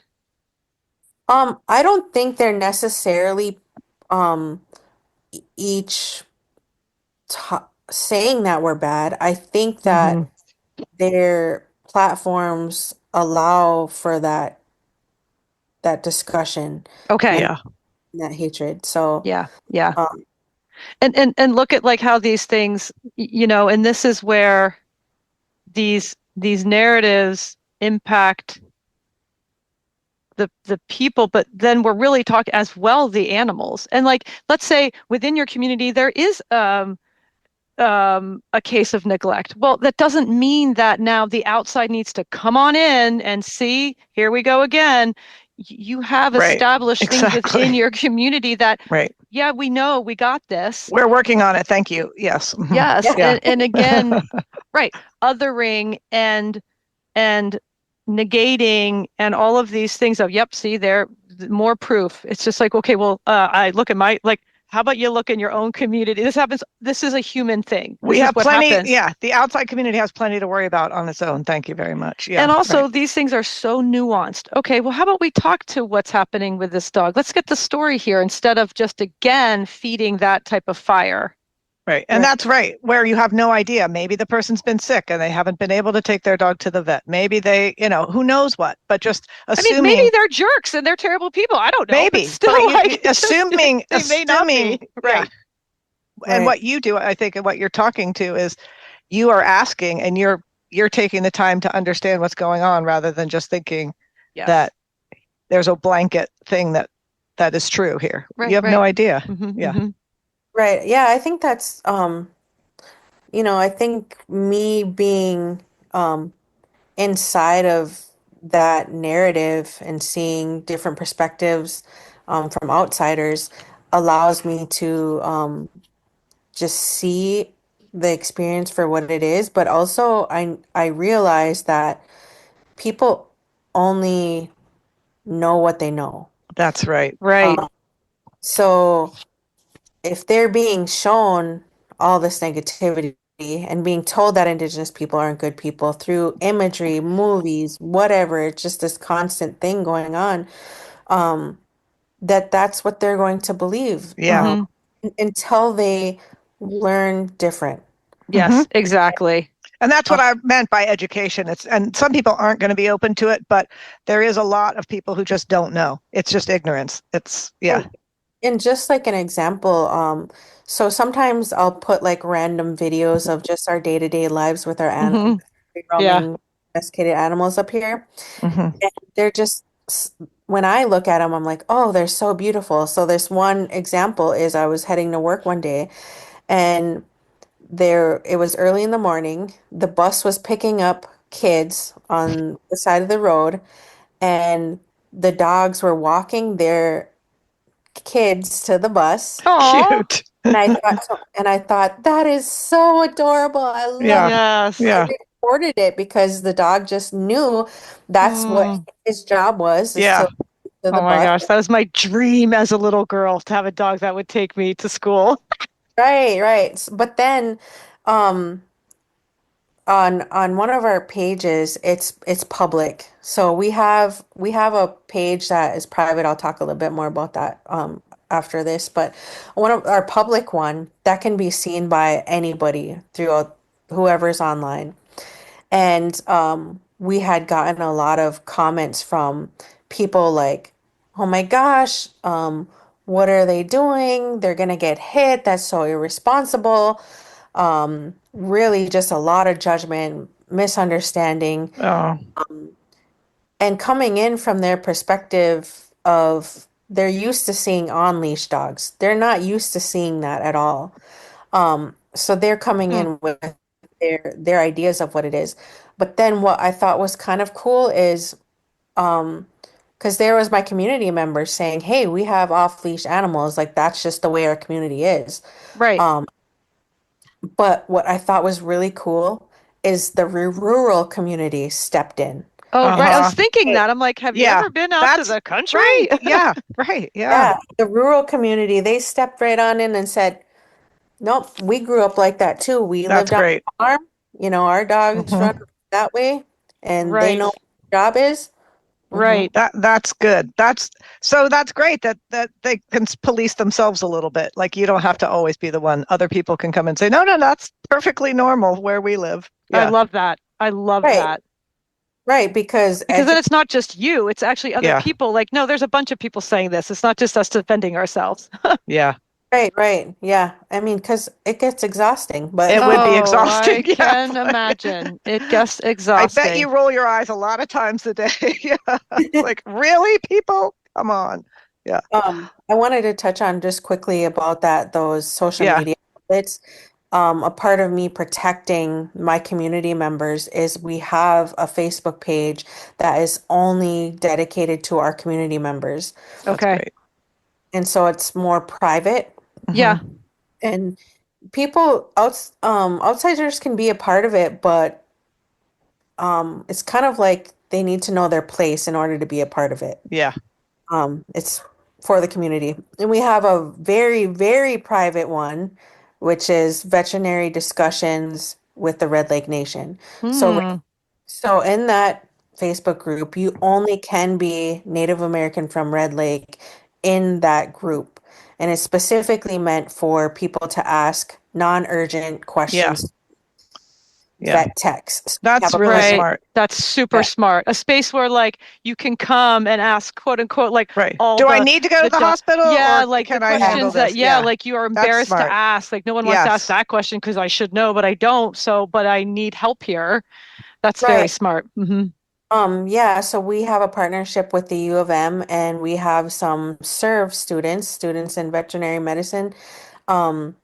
I don't think they're necessarily um each saying that we're bad. I think that Hmm. their platforms allow for that discussion Okay. and Yeah. that hatred. So, Yeah. Yeah. um, And look at like how these things, and this is where these narratives impact the people, but then we're really talking as well the animals. And like, let's say within your community there is a case of neglect. Well, that doesn't mean that now the outside needs to come on in and see, here we go again. You have Right. established things within Exactly. your community that, Right. yeah, we know we got this. We're working on it. Thank you. Yes. Mhm. Yes. yeah, Yeah. And again, right, othering and negating and all of these things of, yep, see there, more proof. It's just like, okay, well, I look at my, like, how about you look in your own community? This happens. This is a human thing. We This is have what plenty. happens. Yeah. The outside community has plenty to worry about on its own. Thank you very much. And Yeah. also, Right. these things are so nuanced. Okay, well, how about we talk to what's happening with this dog? Let's get the story here instead of just again feeding that type of fire. Right. And right. that's right, where you have no idea. Maybe the person's been sick and they haven't been able to take their dog to the vet. Maybe they, who knows what, but just I mean, maybe assuming, they're jerks and they're terrible people. I don't know, but maybe, still, but like, just they may not assuming, be. yeah. Right. And Right. what you do, I think, and what you're talking to is you are asking and you're taking the time to understand what's going on rather than just thinking Yes. that there's a blanket thing that is true here. You Right, have no right. idea. Hmm. Yeah. Hmm. Right. Yeah, I think that's I think me being inside of that narrative and seeing different perspectives from outsiders allows me to just see the experience for what it is, but also I realize that people only know what they know. That's right. Right. So if they're being shown all this negativity and being told that Indigenous people aren't good people through imagery, movies, whatever, it's just this constant thing going on, that's what they're going to believe, Yeah. until they learn different. Yes, exactly. And that's what I meant by education. And some people aren't going to be open to it, but there is a lot of people who just don't know. It's just ignorance. Yeah. And just like an example, so sometimes I'll put like random videos of just our day-to-day lives with our Yeah. roaming domesticated animals up here. Mhm. And they're just, when I look at them, I'm like, oh, they're so beautiful. So this one example is I was heading to work one day, and it was early in the morning. The bus was picking up kids on the side of the road, and the dogs were walking their kids to the bus. Oh, Cute. And I thought that is so adorable. I love Yeah. it. yes. I Yeah. recorded it because the dog just knew that's what his job was, is Yeah. to the Oh my bus. gosh, that was my dream as a little girl to have a dog that would take me to school. Right, right. But then um on one of our pages, it's public. So we have a page that is private. I'll talk a little bit more about that after this, but one of our public one that can be seen by anybody throughout whoever's online. And we had gotten a lot of comments from people like, "Oh my gosh, what are they doing? They're gonna get hit. That's so irresponsible." Really just a lot of judgment, misunderstanding, Oh, and coming in from their perspective of they're used to seeing on-leash dogs. They're not used to seeing that at all. So they're coming in with their ideas of what it is. But then what I thought was kind of cool is because there was my community members saying, "Hey, we have off-leash animals. Like that's just the way our community is." Right. But what I thought was really cool is the rural community stepped in. Oh, right. I was uh-huh. thinking that. I'm like, have you Yeah. ever been out to That's the country? right. Yeah. Right. Yeah. Yeah, the rural community, they stepped right on in and said, "Nope, we grew up like that too. We That's lived on great. a farm. Our dogs run Mhm. that way, and they know Right. what their job is." Hmm. Right. That's good. That's great that they can police themselves a little bit. Like you don't have to always be the one. Other people can come and say, no, no, that's perfectly normal where we live. I Yeah. love that. I love Right, that. right, because Because then it's not just you, it's actually other Yeah. people. Like, no, there's a bunch of people saying this. It's not just us defending ourselves. Yeah. right, right, yeah. I mean, because it gets exhausting, but It would be Oh, exhausting. I Yeah. can imagine. It gets I bet exhausting. you roll your eyes a lot of times a day. Yeah. It's like, really, people? Come on. Yeah. I wanted to touch on just quickly about those social Yeah. media outlets. A part of me protecting my community members is we have a Facebook page that is only dedicated to our community members. That's Okay. great. And so it's more private, Yeah. Mhm. and outsiders can be a part of it, but it's kind of like they need to know their place in order to be a part of it. Yeah. It's for the community. And we have a very, very private one, which is veterinary discussions with the Red Lake Nation. So, Hmm. so in that Facebook group, you only can be Native American from Red Lake in that group. And it's specifically meant for people to ask non-urgent Yeah. questions, Yeah. vet techs. So we That's have a really Right. smart. That's super Yeah. smart. A space where like you can come and ask quote unquote like Right. all Do I need to go to the hospital yeah, or like the can I handle questions that this? yeah, Yeah. like you are That's embarrassed to smart. ask. Like no one wants to ask Yes. that question because I should know, but I don't. So, but I need help here. That's very Right. smart. Hmm. Yeah, so we have a partnership with the U of M, and we have some serve students in veterinary medicine. Um,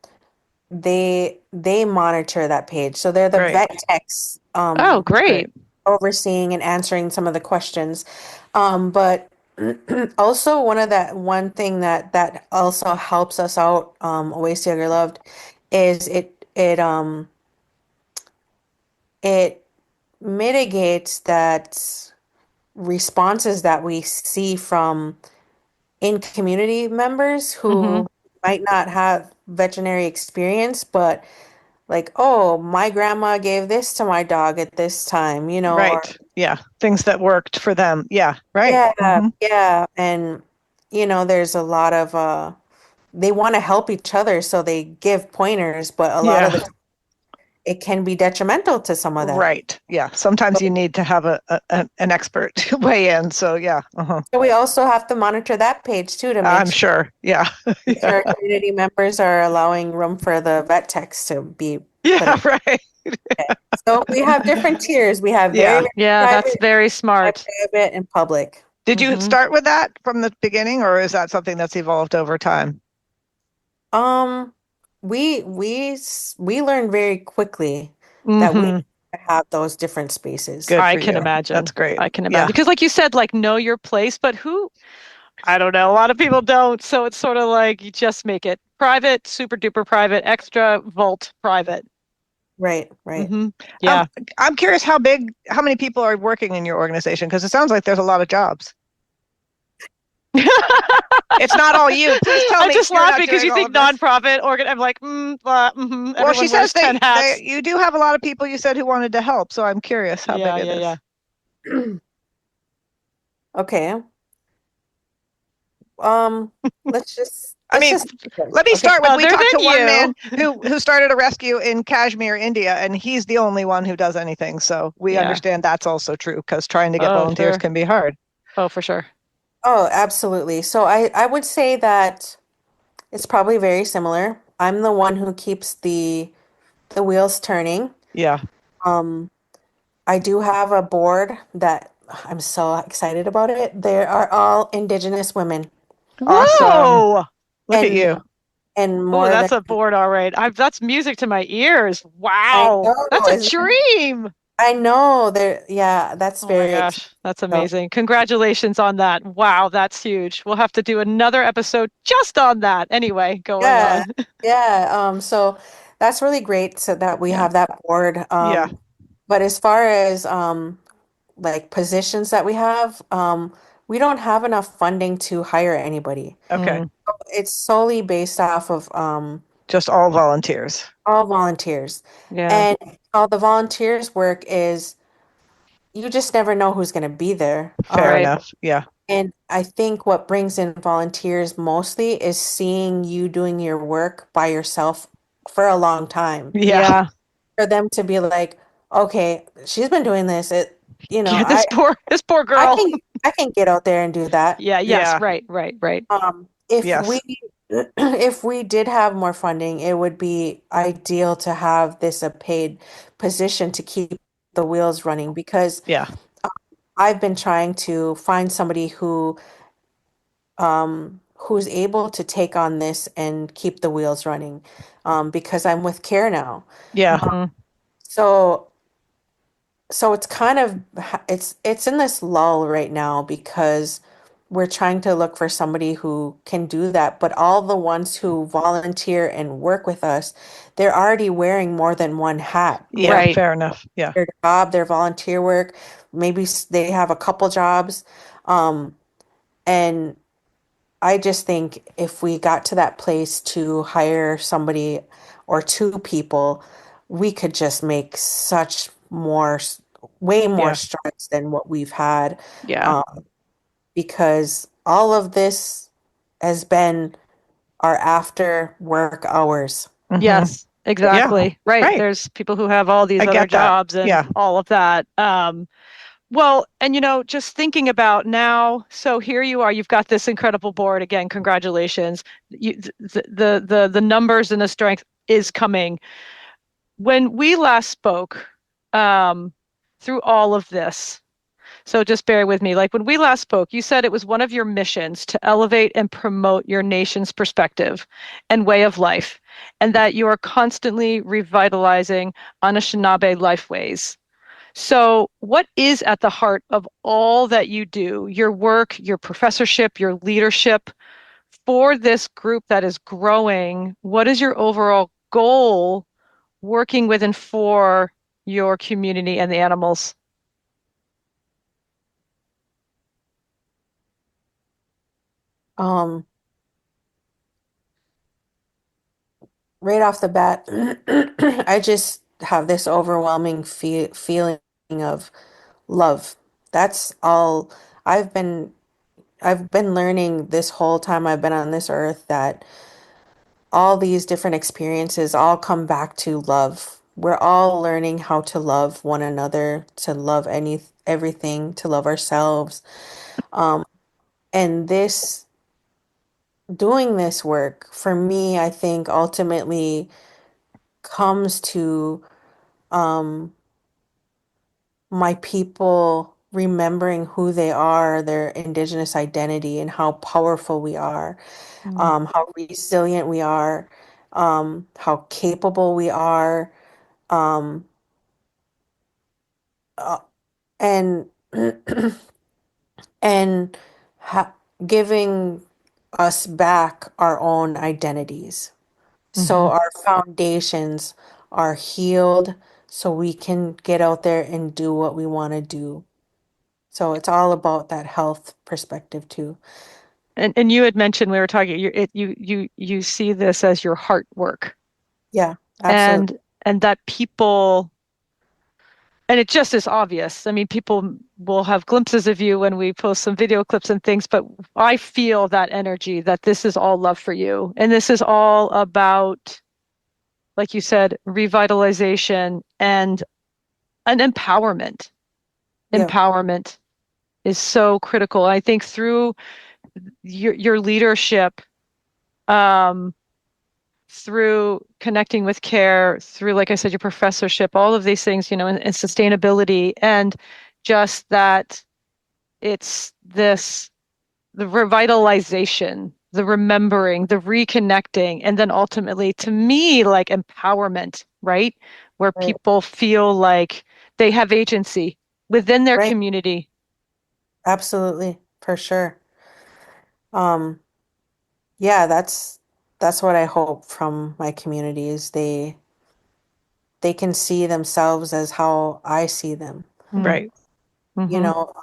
they monitor that page. So they're the Great. vet techs Oh, great. overseeing and answering some of the questions. But also one thing that also helps us out, Awesiinyag loved, is it mitigates that responses that we see from in community members who might not have veterinary experience, but like, oh, my grandma gave this to my dog at this time, you know, or Right. Yeah. Things that worked for them. Yeah. Right. yeah, yeah. And, you know, there's a lot of they want to help each other, so they give pointers, but a lot of Yeah. the time it can be detrimental to some of them. Right. Yeah. Sometimes you need to have an expert to weigh in. So yeah. So we also have to monitor that page too to I'm sure. Yeah. make sure our community members are allowing room for the vet techs to be put Yeah. in. Right. So we have different tiers. We have Yeah. very Yeah, that's private, very smart. private, and public. Did you start with that from the beginning, or is that something that's evolved over time? Um, we learned very quickly that we have those different spaces. Good I for can you. imagine. That's great. I can imagine. Because like you said, like know your place, but who, I don't know. A lot of people don't. So it's sort of like you just make it private, super duper private, extra vault private. Right, right. Yeah. I'm curious how many people are working in your organization? Because it sounds like there's a lot of jobs. It's not all you. Please tell I me just you're laugh not because doing you all think of this. nonprofit organ. I'm like, Well, everyone she wears says 10 hats. you do have a lot of people you said who wanted to help, so I'm curious how big it is. Okay. Let's just I mean, let me start with we Other talked to than one you. man who started a rescue in Kashmir, India, and he's the only one who does anything. So we understand that's also true because trying to get volunteers can be hard. Oh, for sure. Oh, absolutely. So I would say that it's probably very similar. I'm the one who keeps the wheels turning. Yeah. I do have a board that I'm so excited about it. They are all Indigenous women. Awesome. Whoa. Look at you. And Oh, more that's than a board, all right. That's music to my ears. I Wow. know, That's a isn't it? dream. I know there, yeah, that's Oh my very gosh, that's exciting. amazing. Congratulations on that. Wow, that's huge. We'll have to do another episode just on that. Anyway, going Yeah, on. yeah. So that's really great so that we have that board. Yeah. But as far as like positions that we have, we don't have enough funding to hire anybody. Okay. It's solely based off of Just all volunteers. all volunteers. Yeah. And how the volunteers work is you just never know who's going to be there. Fair Right. enough. Yeah. And I think what brings in volunteers mostly is seeing you doing your work by yourself for a long time. Yeah. For them to be like, okay, she's been doing this. Yeah, this poor I girl. can get out there and do that. Yeah, yes, Yeah. right. If Yes. if we did have more funding, it would be ideal to have this a paid position to keep the wheels running because Yeah. I've been trying to find somebody who's able to take on this and keep the wheels running because I'm with Care now. Yeah. So it's kind of it's in this lull right now because we're trying to look for somebody who can do that, but all the ones who volunteer and work with us, they're already wearing more than one hat. Yeah. Right. Fair enough. Yeah. Their job, their volunteer work, maybe they have a couple jobs. And I just think if we got to that place to hire somebody or two people, we could just make way more strides than what we've had. Yeah. Because all of this has been our after work hours. Yes, exactly. Right. Right. There's people who have all these I other get that. jobs and Yeah. all of that. Well, and just thinking about now, so here you are, you've got this incredible board. Again, congratulations. The numbers and the strength is coming. When we last spoke, through all of this, so just bear with me. Like when we last spoke, you said it was one of your missions to elevate and promote your nation's perspective and way of life, and that you are constantly revitalizing Anishinaabe lifeways. So, what is at the heart of all that you do, your work, your professorship, your leadership for this group that is growing? What is your overall goal working with and for your community and the animals? Um, right off the bat, I just have this overwhelming feeling of love. That's all I've been I've been learning this whole time I've been on this earth, that all these different experiences all come back to love. We're all learning how to love one another, to love everything, to love ourselves. Um, and this doing this work for me, I think ultimately comes to um, my people remembering who they are, their Indigenous identity, and how powerful we are, Mm. how resilient we are, how capable we are, um, uh, and and ha giving us back our own identities. So Mhm. our foundations are healed so we can get out there and do what we want to do. So it's all about that health perspective too. And you had mentioned, we were talking, you see this as your heart work, Yeah, absolutely. and that people, and it just is obvious. I mean, people will have glimpses of you when we post some video clips and things, but I feel that energy, that this is all love for you. And this is all about, like you said, revitalization and an empowerment. Yeah. Empowerment is so critical. I think through your leadership, um, through connecting with care, through, like I said, your professorship, all of these things, and sustainability, and just that it's this, the revitalization, the remembering, the reconnecting, and then ultimately, to me, like empowerment, right? Where Right. people feel like they have agency within their Right. community. Absolutely. For sure. Um, yeah, that's what I hope from my communities. They can see themselves as how I see them. Mm. Right. You Hmm. know,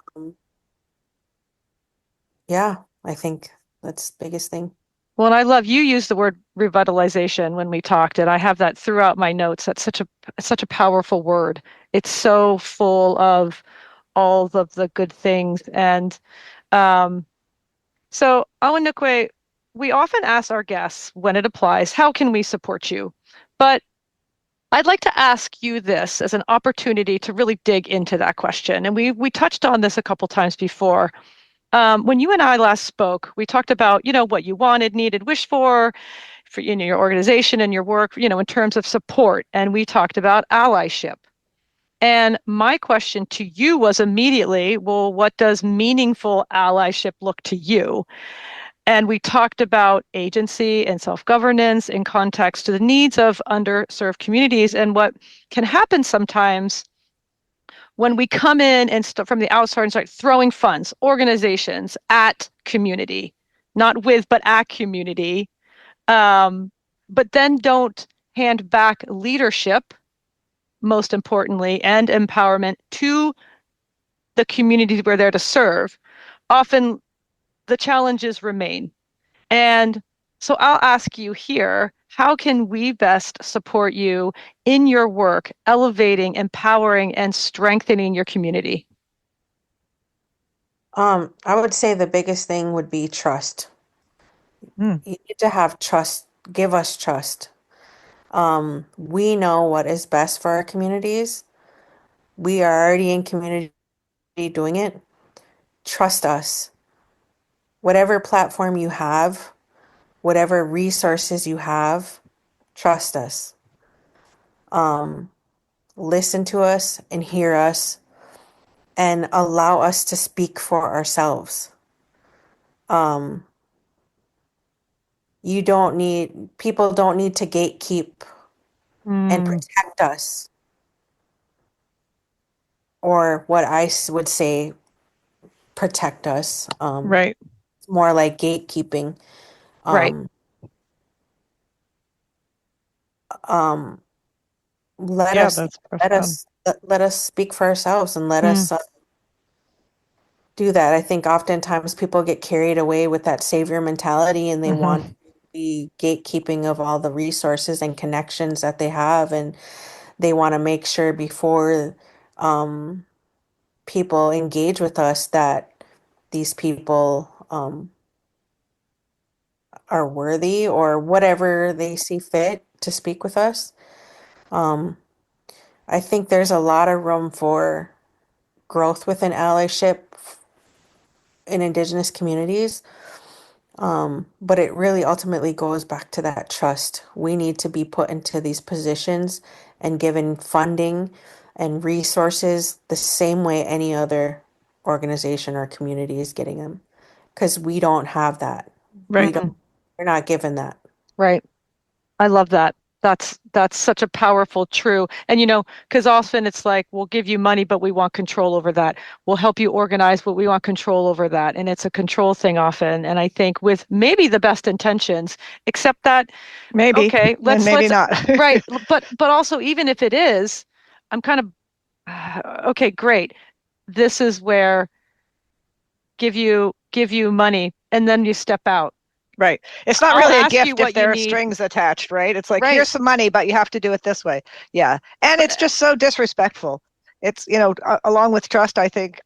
yeah, I think that's the biggest thing. Well, and I love you used the word revitalization when we talked, and I have that throughout my notes. That's such a powerful word. It's so full of all of the good things. And um, so, Awanookwe, we often ask our guests when it applies, how can we support you? But I'd like to ask you this as an opportunity to really dig into that question. And we touched on this a couple times before. When you and I last spoke, we talked about, what you wanted, needed, wished for your organization and your work, in terms of support. And we talked about allyship. And my question to you was immediately, well, what does meaningful allyship look to you? And we talked about agency and self-governance in context to the needs of underserved communities, and what can happen sometimes when we come in and from the outside and start throwing funds, organizations at community, not with, but at community, um, but then don't hand back leadership, most importantly, and empowerment to the communities we're there to serve. Often the challenges remain. And so I'll ask you here, how can we best support you in your work, elevating, empowering, and strengthening your community? I would say the biggest thing would be trust. Mm. You need to have trust, give us trust. We know what is best for our communities. We are already in community doing it. Trust us. Whatever platform you have, whatever resources you have, trust us. Um, Listen to us and hear us and allow us to speak for ourselves. Um, people don't need to gatekeep and Mm, protect us, or what would say protect us. right, It's more like gatekeeping. right. Um, um, let Yeah, us that's profound. let us speak for ourselves and let Mm, us do that. I think oftentimes people get carried away with that savior mentality and they want the gatekeeping of all the resources and connections that they have, and they want to make sure before people engage with us that these people are worthy or whatever they see fit to speak with us. Um, I think there's a lot of room for growth within allyship in Indigenous communities. But it really ultimately goes back to that trust. We need to be put into these positions and given funding and resources the same way any other organization or community is getting them. Because we don't have that. Right. We're not given that. Right. I love that. That's such a powerful true. And because often it's like we'll give you money, but we want control over that. We'll help you organize, but we want control over that. And it's a control thing often. And I think with maybe the best intentions, except that Maybe. okay, let's maybe not. right. But also even if it is, I'm kind of okay, great. This is where give you money and then you step out. Right. It's not I'll really a ask you gift what if there you are need. strings attached, right? It's like, Right. here's some money, but you have to do it this way. Yeah. And it's just so disrespectful. It's, along with trust, I think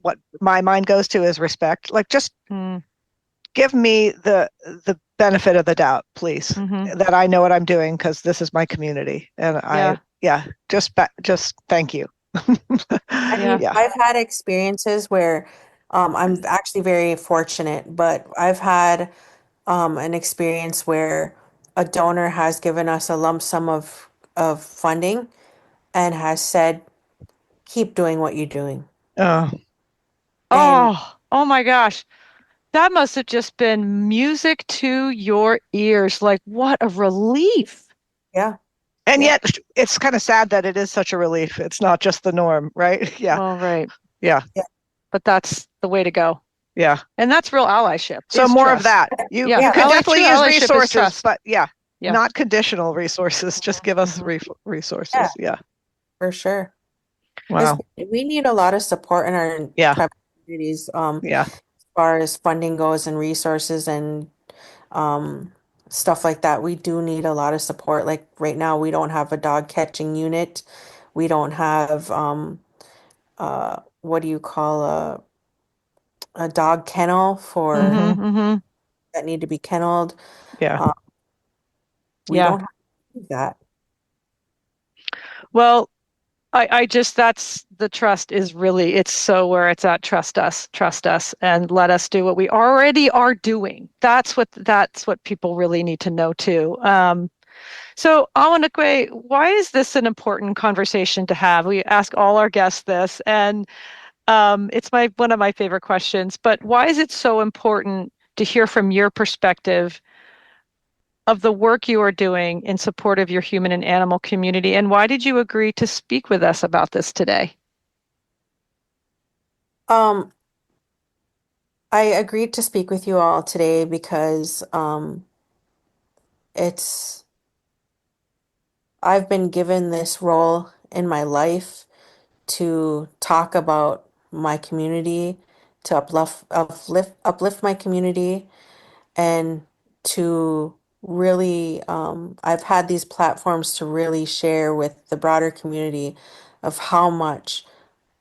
what my mind goes to is respect. Like, just give me the benefit of the doubt, please, that I know what I'm doing because this is my community. And just thank you. I've had experiences where I'm actually very fortunate, but I've had an experience where a donor has given us a lump sum of funding and has said, keep doing what you're doing. Oh. And Oh my gosh. That must have just been music to your ears. Like, what a relief. yeah. And Yeah. yet it's kind of sad that it is such a relief. It's not just the norm, right? Yeah. Well, right. Yeah. But that's the way to go. Yeah. And that's real allyship. So is more trust. of that. You Yeah. can definitely use allyship is resources, trust. but Yeah. not conditional resources. Just give us resources. Yeah. For sure. Wow. We need a lot of support in our tribal communities, Yeah. as far as funding goes and resources and stuff like that. We do need a lot of support. Like right now, we don't have a dog catching unit. We don't have what do you call a dog kennel for that need to be kenneled. Yeah. We don't have that. Well, I just, that's the trust is really, it's so where it's at. Trust us, and let us do what we already are doing. That's what people really need to know too. So Awanookwe, why is this an important conversation to have? We ask all our guests this, and it's one of my favorite questions. But why is it so important to hear from your perspective of the work you are doing in support of your human and animal community? And why did you agree to speak with us about this today? I agreed to speak with you all today because it's I've been given this role in my life to talk about my community, to uplift my community, and to really, I've had these platforms to really share with the broader community of how much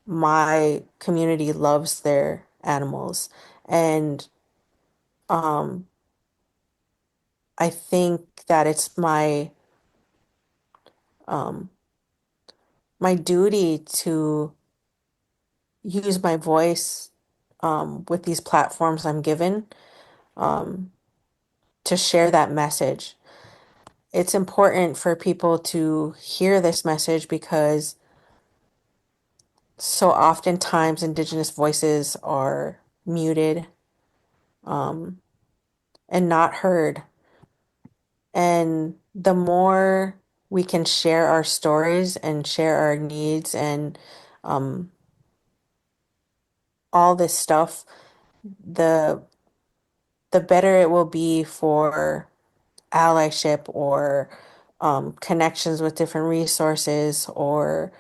my community loves their animals. And I think that it's um, my duty to use my voice with these platforms I'm given um, to share that message. It's important for people to hear this message because so oftentimes Indigenous voices are muted and not heard. And the more we can share our stories and share our needs and um, all this stuff, the better it will be for allyship or connections with different resources or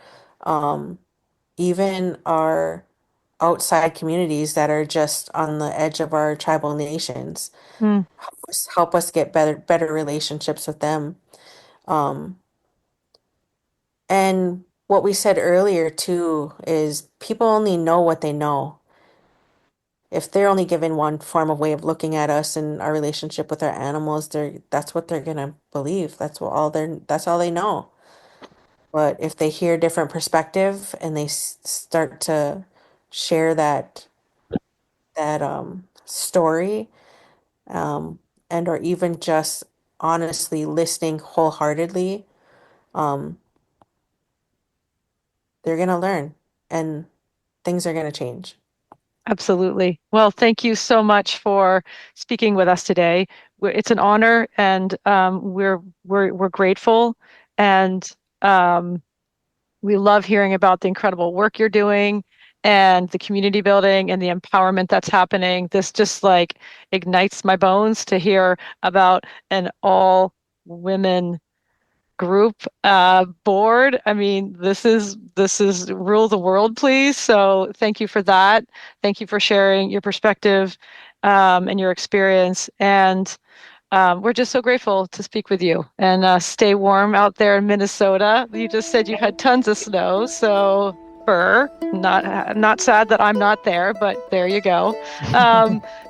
even our outside communities that are just on the edge of our tribal nations. Mm, Help us get better relationships with them. Um, and what we said earlier too is people only know what they know. If they're only given one form of way of looking at us and our relationship with our animals, that's what they're gonna believe. That's all they know. But if they hear different perspective and they start to share that story, and or even just honestly listening wholeheartedly, um, they're gonna learn and things are gonna change. absolutely. Well, thank you so much for speaking with us today. It's an honor, and we're grateful, and um, we love hearing about the incredible work you're doing and the community building and the empowerment that's happening. This just like ignites my bones to hear about an all women group board. I mean, this is rule the world, please. So thank you for that. Thank you for sharing your perspective and your experience. And we're just so grateful to speak with you, and stay warm out there in Minnesota. You just said you had tons of snow, so not sad that I'm not there, but there you go.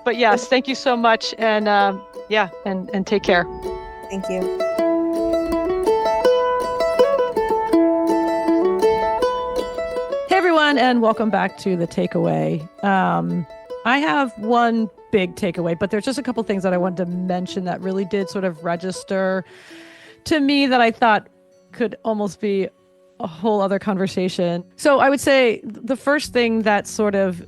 But yes, thank you so much, and yeah, and take care. Thank you. Hey everyone, and welcome back to The Takeaway. I have one big takeaway, but there's just a couple things that I wanted to mention that really did sort of register to me that I thought could almost be a whole other conversation. So I would say the first thing that sort of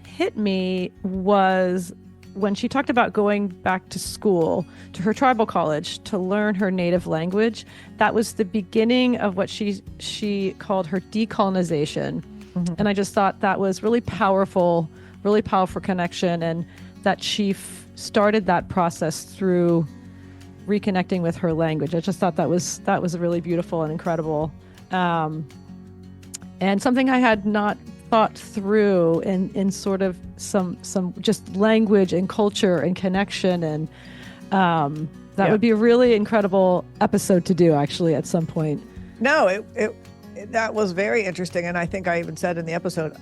hit me was when she talked about going back to school, to her tribal college, to learn her native language. That was the beginning of what she called her decolonization. Mm-hmm. And I just thought that was really powerful connection, and that she started that process through reconnecting with her language. I just thought that was really beautiful and incredible, and something I had not thought through in sort of some just language and culture and connection, and that would be a really incredible episode to do actually at some point. No, that was very interesting, and I think I even said in the episode,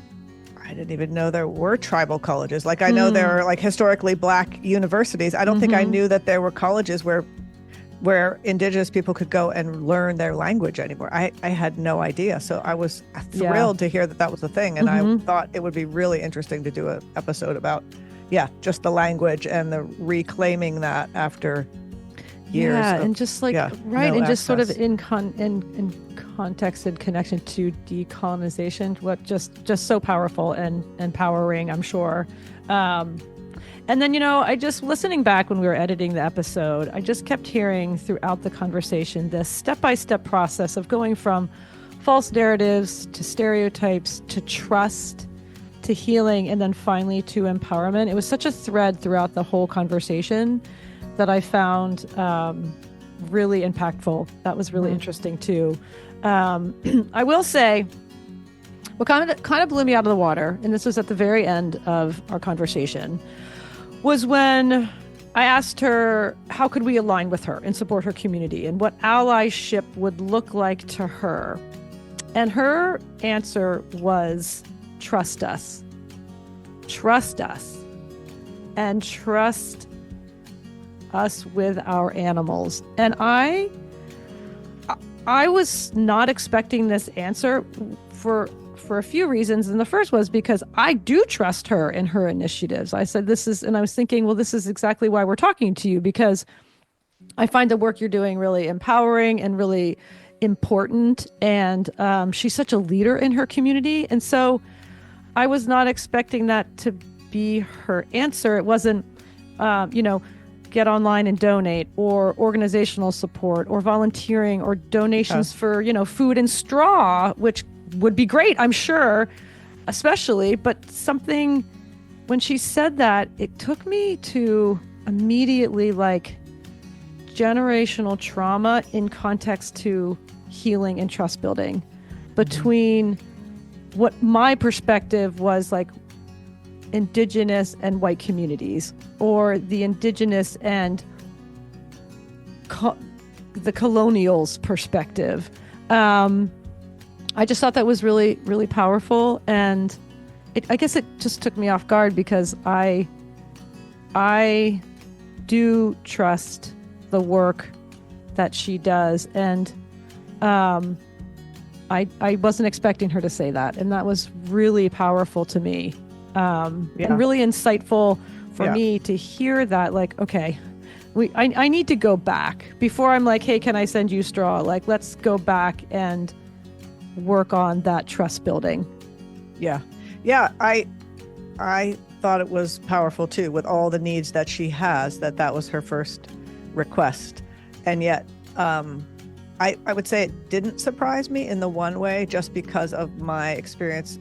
I didn't even know there were tribal colleges. Like I know there are like historically Black universities. I don't think I knew that there were colleges where Indigenous people could go and learn their language anymore. I had no idea. So I was thrilled to hear that was a thing. And I thought it would be really interesting to do an episode about, just the language and the reclaiming that after years. Yeah, and just like, right, and just sort of in context and connection to decolonization, what just so powerful and empowering, I'm sure. And then, I just listening back when we were editing the episode, I just kept hearing throughout the conversation this step-by-step process of going from false narratives to stereotypes to trust to healing and then finally to empowerment. It was such a thread throughout the whole conversation that I found really impactful. That was really interesting too. I will say, what kind of blew me out of the water, and this was at the very end of our conversation, was when I asked her how could we align with her and support her community and what allyship would look like to her. And her answer was, trust us. Trust us. And trust us with our animals. And I was not expecting this answer for a few reasons. And the first was because I do trust her in her initiatives. I said, and I was thinking, well, this is exactly why we're talking to you, because I find the work you're doing really empowering and really important. And she's such a leader in her community. And so I was not expecting that to be her answer. It wasn't, get online and donate, or organizational support, or volunteering, or donations for, food and straw, which would be great, I'm sure, especially. But something, when she said that, it took me to immediately like generational trauma in context to healing and trust building, between what my perspective was like Indigenous and white communities, or the Indigenous and the colonials perspective. I just thought that was really, really powerful. And I guess it just took me off guard because I do trust the work that she does. And I wasn't expecting her to say that. And that was really powerful to me. And really insightful for me to hear that, like, okay, I need to go back before I'm like, hey, can I send you straw? Like, let's go back and work on that trust building. Yeah. I thought it was powerful too, with all the needs that she has, that was her first request. And yet, I would say it didn't surprise me in the one way, just because of my experience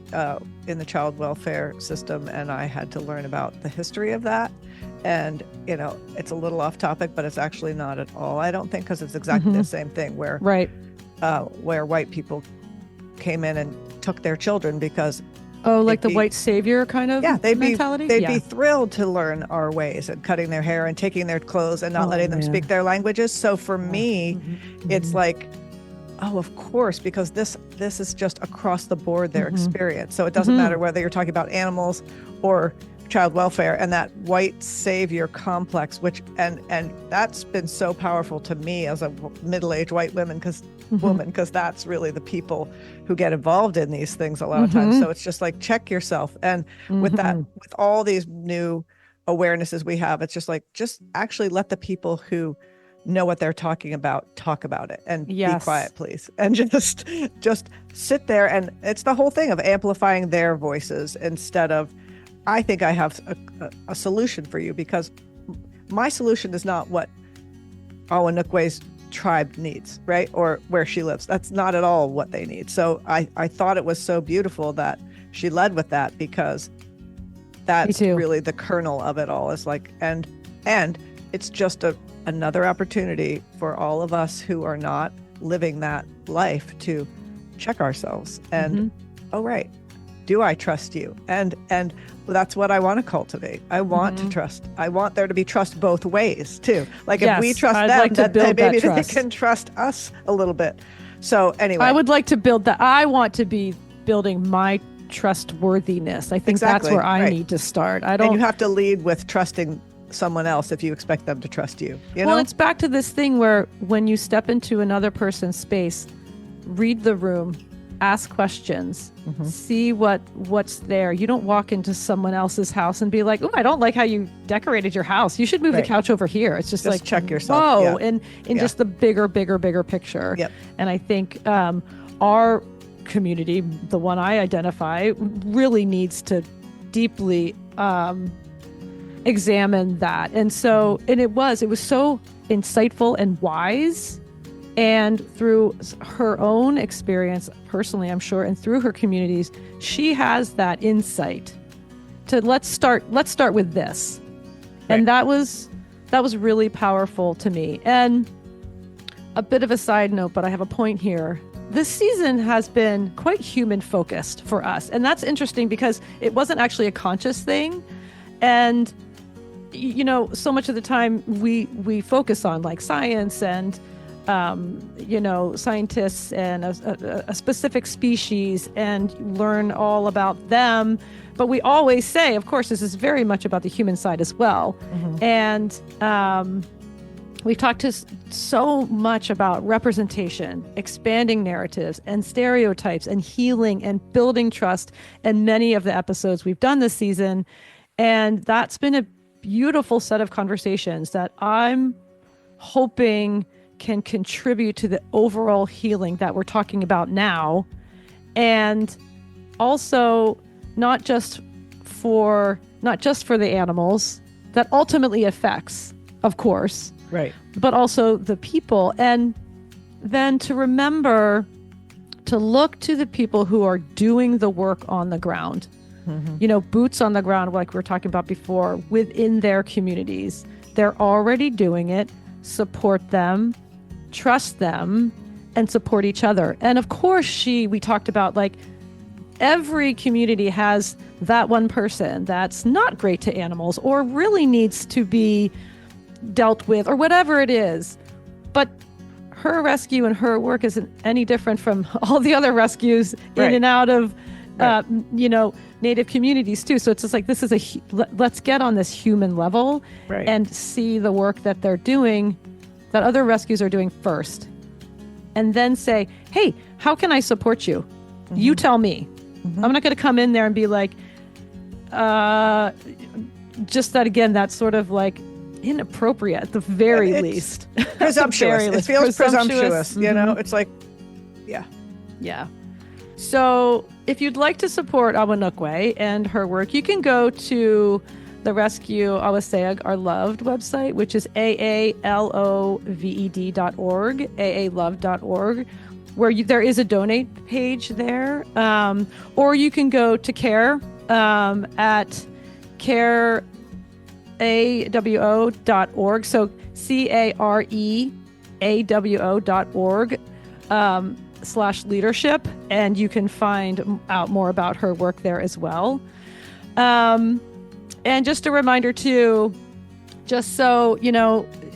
in the child welfare system, and I had to learn about the history of that. And, it's a little off topic, but it's actually not at all, I don't think, because it's exactly the same thing where white people came in and took their children because like the white savior kind of mentality? They'd be thrilled to learn our ways, and cutting their hair and taking their clothes and not letting them speak their languages. So for me, it's like, oh, of course, because this is just across the board their experience. So it doesn't matter whether you're talking about animals or child welfare, and that white savior complex, which and that's been so powerful to me as a middle-aged white woman, because that's really the people who get involved in these things a lot of times. So it's just like, check yourself. And with all these new awarenesses we have, it's just like, just actually let the people who know what they're talking about talk about it, and be quiet, please, and just sit there. And it's the whole thing of amplifying their voices instead of, I think I have a solution for you, because my solution is not what Awanookwe's tribe needs, right? Or where she lives. That's not at all what they need. So I thought it was so beautiful that she led with that, because that's really the kernel of it all. Is like, and it's just another opportunity for all of us who are not living that life to check ourselves and, oh, right, do I trust you? And that's what I want to cultivate. I want to trust. I want there to be trust both ways too. Like, if we trust them, that maybe they can trust us a little bit. So anyway, I would like to build that. I want to be building my trustworthiness. I think that's where I need to start. And you have to lead with trusting someone else if you expect them to trust you. Well, it's back to this thing where when you step into another person's space, read the room, ask questions, see what's there. You don't walk into someone else's house and be like, oh, I don't like how you decorated your house. You should move the couch over here. It's just like, check yourself. Whoa. And in just the bigger picture. Yep. And I think our community, the one I identify, really needs to deeply examine that. And so, and it was so insightful and wise. And through her own experience, personally, I'm sure, and through her communities, she has that insight to let's start with this. Right. And that was really powerful to me. And a bit of a side note, but I have a point here. This season has been quite human focused for us. And that's interesting because it wasn't actually a conscious thing. And, so much of the time we focus on like science and scientists and a specific species and learn all about them. But we always say, of course, this is very much about the human side as well. And we've talked so much about representation, expanding narratives and stereotypes and healing and building trust in many of the episodes we've done this season. And that's been a beautiful set of conversations that I'm hoping can contribute to the overall healing that we're talking about now. And also not just for the animals that ultimately affects, of course, right, but also the people. And then to remember to look to the people who are doing the work on the ground, boots on the ground, like we were talking about before, within their communities. They're already doing it. Support them, trust them, and support each other. And of course, we talked about like every community has that one person that's not great to animals or really needs to be dealt with or whatever it is. But her rescue and her work isn't any different from all the other rescues in and out of, Native communities too. So it's just like, this is let's get on this human level and see the work that they're doing, that other rescues are doing first. And then say, hey, how can I support you? Mm-hmm. You tell me. Mm-hmm. I'm not going to come in there and be like, just that again, that's sort of like inappropriate at the very least. Presumptuous. It feels presumptuous. Mm-hmm. You know, it's like, yeah. Yeah. So if you'd like to support Awanookwe and her work, you can go to the Rescue Awesiinyag Are Loved website, which is aaloved.org, aalove.org, where there is a donate page there. Or you can go to care at careawo.org. So careawo.org /leadership. And you can find out more about her work there as well. And just a reminder too, just so,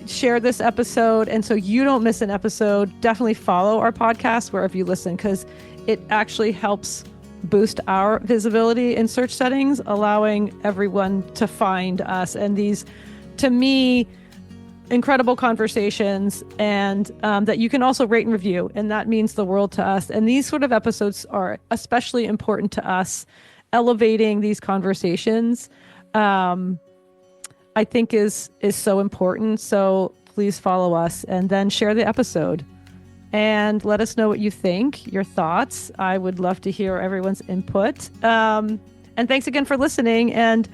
share this episode. And so you don't miss an episode, definitely follow our podcast wherever you listen, because it actually helps boost our visibility in search settings, allowing everyone to find us. And these, to me, incredible conversations, and that you can also rate and review. And that means the world to us. And these sort of episodes are especially important to us. Elevating these conversations, I think is so important. So please follow us and then share the episode and let us know what you think, your thoughts. I would love to hear everyone's input. And thanks again for listening. And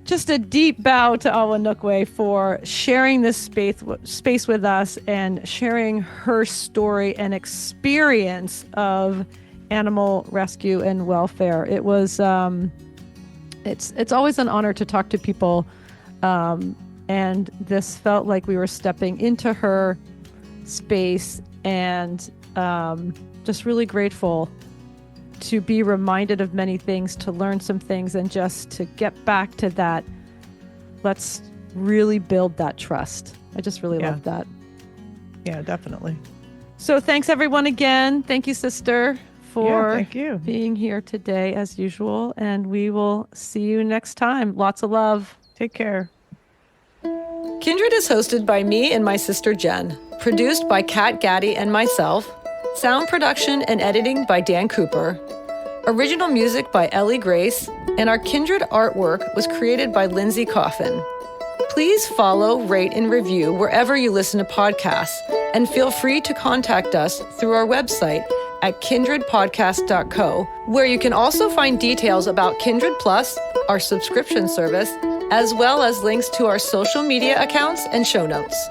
just a deep bow to Awanookwe for sharing this space with us and sharing her story and experience of animal rescue and welfare. It was, it's always an honor to talk to people. And this felt like we were stepping into her space, and just really grateful to be reminded of many things, to learn some things, and just to get back to that. Let's really build that trust. I just really love that. Yeah, definitely. So thanks everyone again. Thank you, sister, for thank you. being here today as usual. And we will see you next time. Lots of love. Take care. Kindred is hosted by me and my sister Jen, produced by Kat Gaddy and myself, sound production and editing by Dan Cooper, original music by Ellie Grace, and our Kindred artwork was created by Lindsay Coffin. Please follow, rate, and review wherever you listen to podcasts, and feel free to contact us through our website at kindredpodcast.co, where you can also find details about Kindred Plus, our subscription service, as well as links to our social media accounts and show notes.